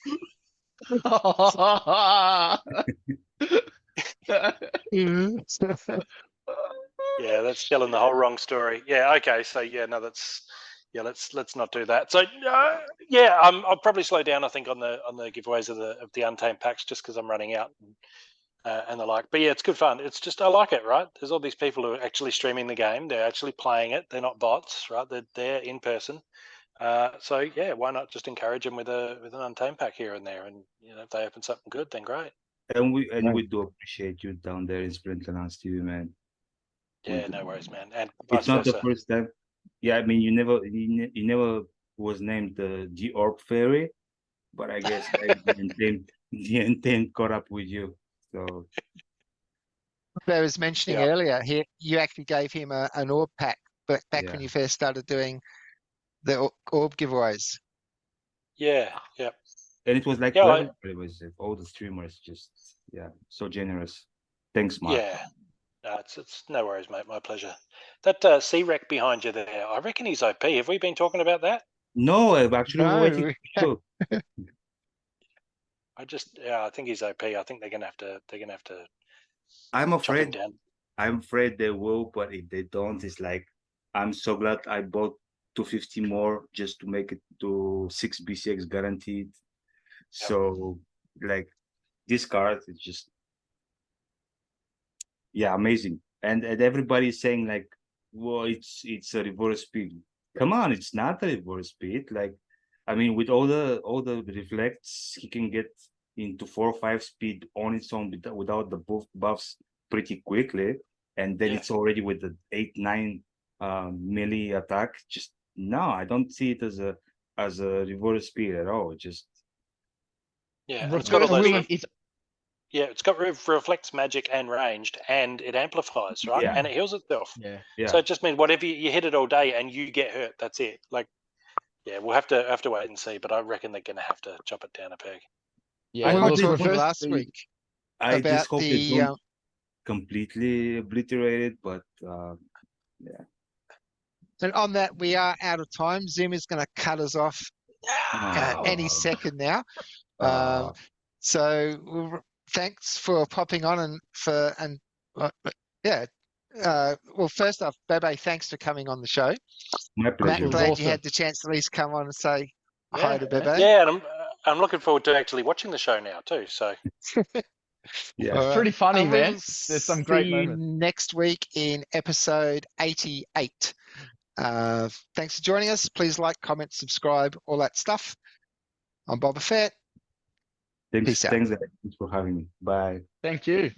Speaker 5: Yeah, that's telling the whole wrong story. Yeah, okay. So yeah, no, let's not do that. So I'll probably slow down. I think on the giveaways of the untamed packs just because I'm running out. and the like. But yeah, it's good fun. It's just I like it, right? There's all these people who are actually streaming the game. They're actually playing it. They're not bots, right? They're there in person. So yeah, why not just encourage them with an Untamed pack here and there? And if they open something good, then great.
Speaker 4: And we
Speaker 1: Right.
Speaker 4: we do appreciate you down there in Splinterlands TV, man.
Speaker 5: Yeah,
Speaker 4: do.
Speaker 5: no worries, man. And
Speaker 4: It's
Speaker 5: vice
Speaker 4: not the
Speaker 5: versa.
Speaker 4: first time. Yeah, I mean, you never was named the Orb Fairy, but I guess the intent caught up with you. So
Speaker 1: I was mentioning
Speaker 5: Yeah.
Speaker 1: earlier, you actually gave him an orb pack back
Speaker 4: Yeah.
Speaker 1: when you first started doing the orb giveaways.
Speaker 5: Yeah, yeah.
Speaker 4: and it was like
Speaker 5: Yeah,
Speaker 4: everybody was all the streamers just so generous. Thanks, Mark.
Speaker 5: Yeah. No, it's no worries, mate. My pleasure. That C-Rec behind you there, I reckon he's OP. Have we been talking about that?
Speaker 4: No, I've actually
Speaker 1: No,
Speaker 4: waiting. To
Speaker 5: I think he's OP. I think they're gonna have to
Speaker 4: I'm
Speaker 5: chop him
Speaker 4: afraid.
Speaker 5: down.
Speaker 4: I'm afraid they will, but if they don't, it's like I'm so glad I bought 250 more just to make it to 6 BCX guaranteed. So like this card is just amazing. And everybody's saying like, well, it's a reverse speed. Come on, it's not a reverse speed. Like, I mean, with all the reflects, he can get into 4 or 5 speed on its own without the buffs pretty quickly. And then
Speaker 5: Yeah.
Speaker 4: it's already with the 8-9 melee attack. Just no, I don't see it as a reverse speed at all. Just
Speaker 5: Yeah, and it's got all
Speaker 3: Reverse
Speaker 5: those.
Speaker 3: wheel is
Speaker 5: Yeah, it's got reflects magic and ranged, and it amplifies, right?
Speaker 4: Yeah.
Speaker 5: And it heals itself.
Speaker 4: yeah.
Speaker 5: So it just means whatever you hit it all day and you get hurt, that's it. Like, yeah, we'll have to wait and see, but I reckon they're gonna have to chop it down a peg.
Speaker 4: I
Speaker 1: we
Speaker 4: hope
Speaker 1: were
Speaker 4: they
Speaker 1: talking
Speaker 4: don't-
Speaker 1: last
Speaker 4: they-
Speaker 1: week
Speaker 4: I
Speaker 1: about
Speaker 4: just hope they
Speaker 1: the
Speaker 4: don't completely obliterate it, but
Speaker 1: and on that we are out of time. Zoom is going to cut us off any second now. So thanks for popping on well, first off, Bebe, thanks for coming on the show.
Speaker 4: my
Speaker 1: Matt,
Speaker 4: pleasure.
Speaker 3: was
Speaker 1: glad you
Speaker 3: awesome.
Speaker 1: had the chance to at least come on and say hi to Bebe.
Speaker 5: Yeah, and I'm looking forward to actually watching the show now too. So
Speaker 4: Yeah.
Speaker 1: All right.
Speaker 3: pretty funny,
Speaker 1: And
Speaker 3: man.
Speaker 1: we'll
Speaker 3: There's some great
Speaker 1: see you
Speaker 3: moments.
Speaker 1: next week in episode 88. Thanks for joining us. Please like, comment, subscribe, all that stuff. I'm Boba Fett.
Speaker 4: Thanks,
Speaker 1: Peace out.
Speaker 4: thanks for having me. Bye.
Speaker 3: Thank you.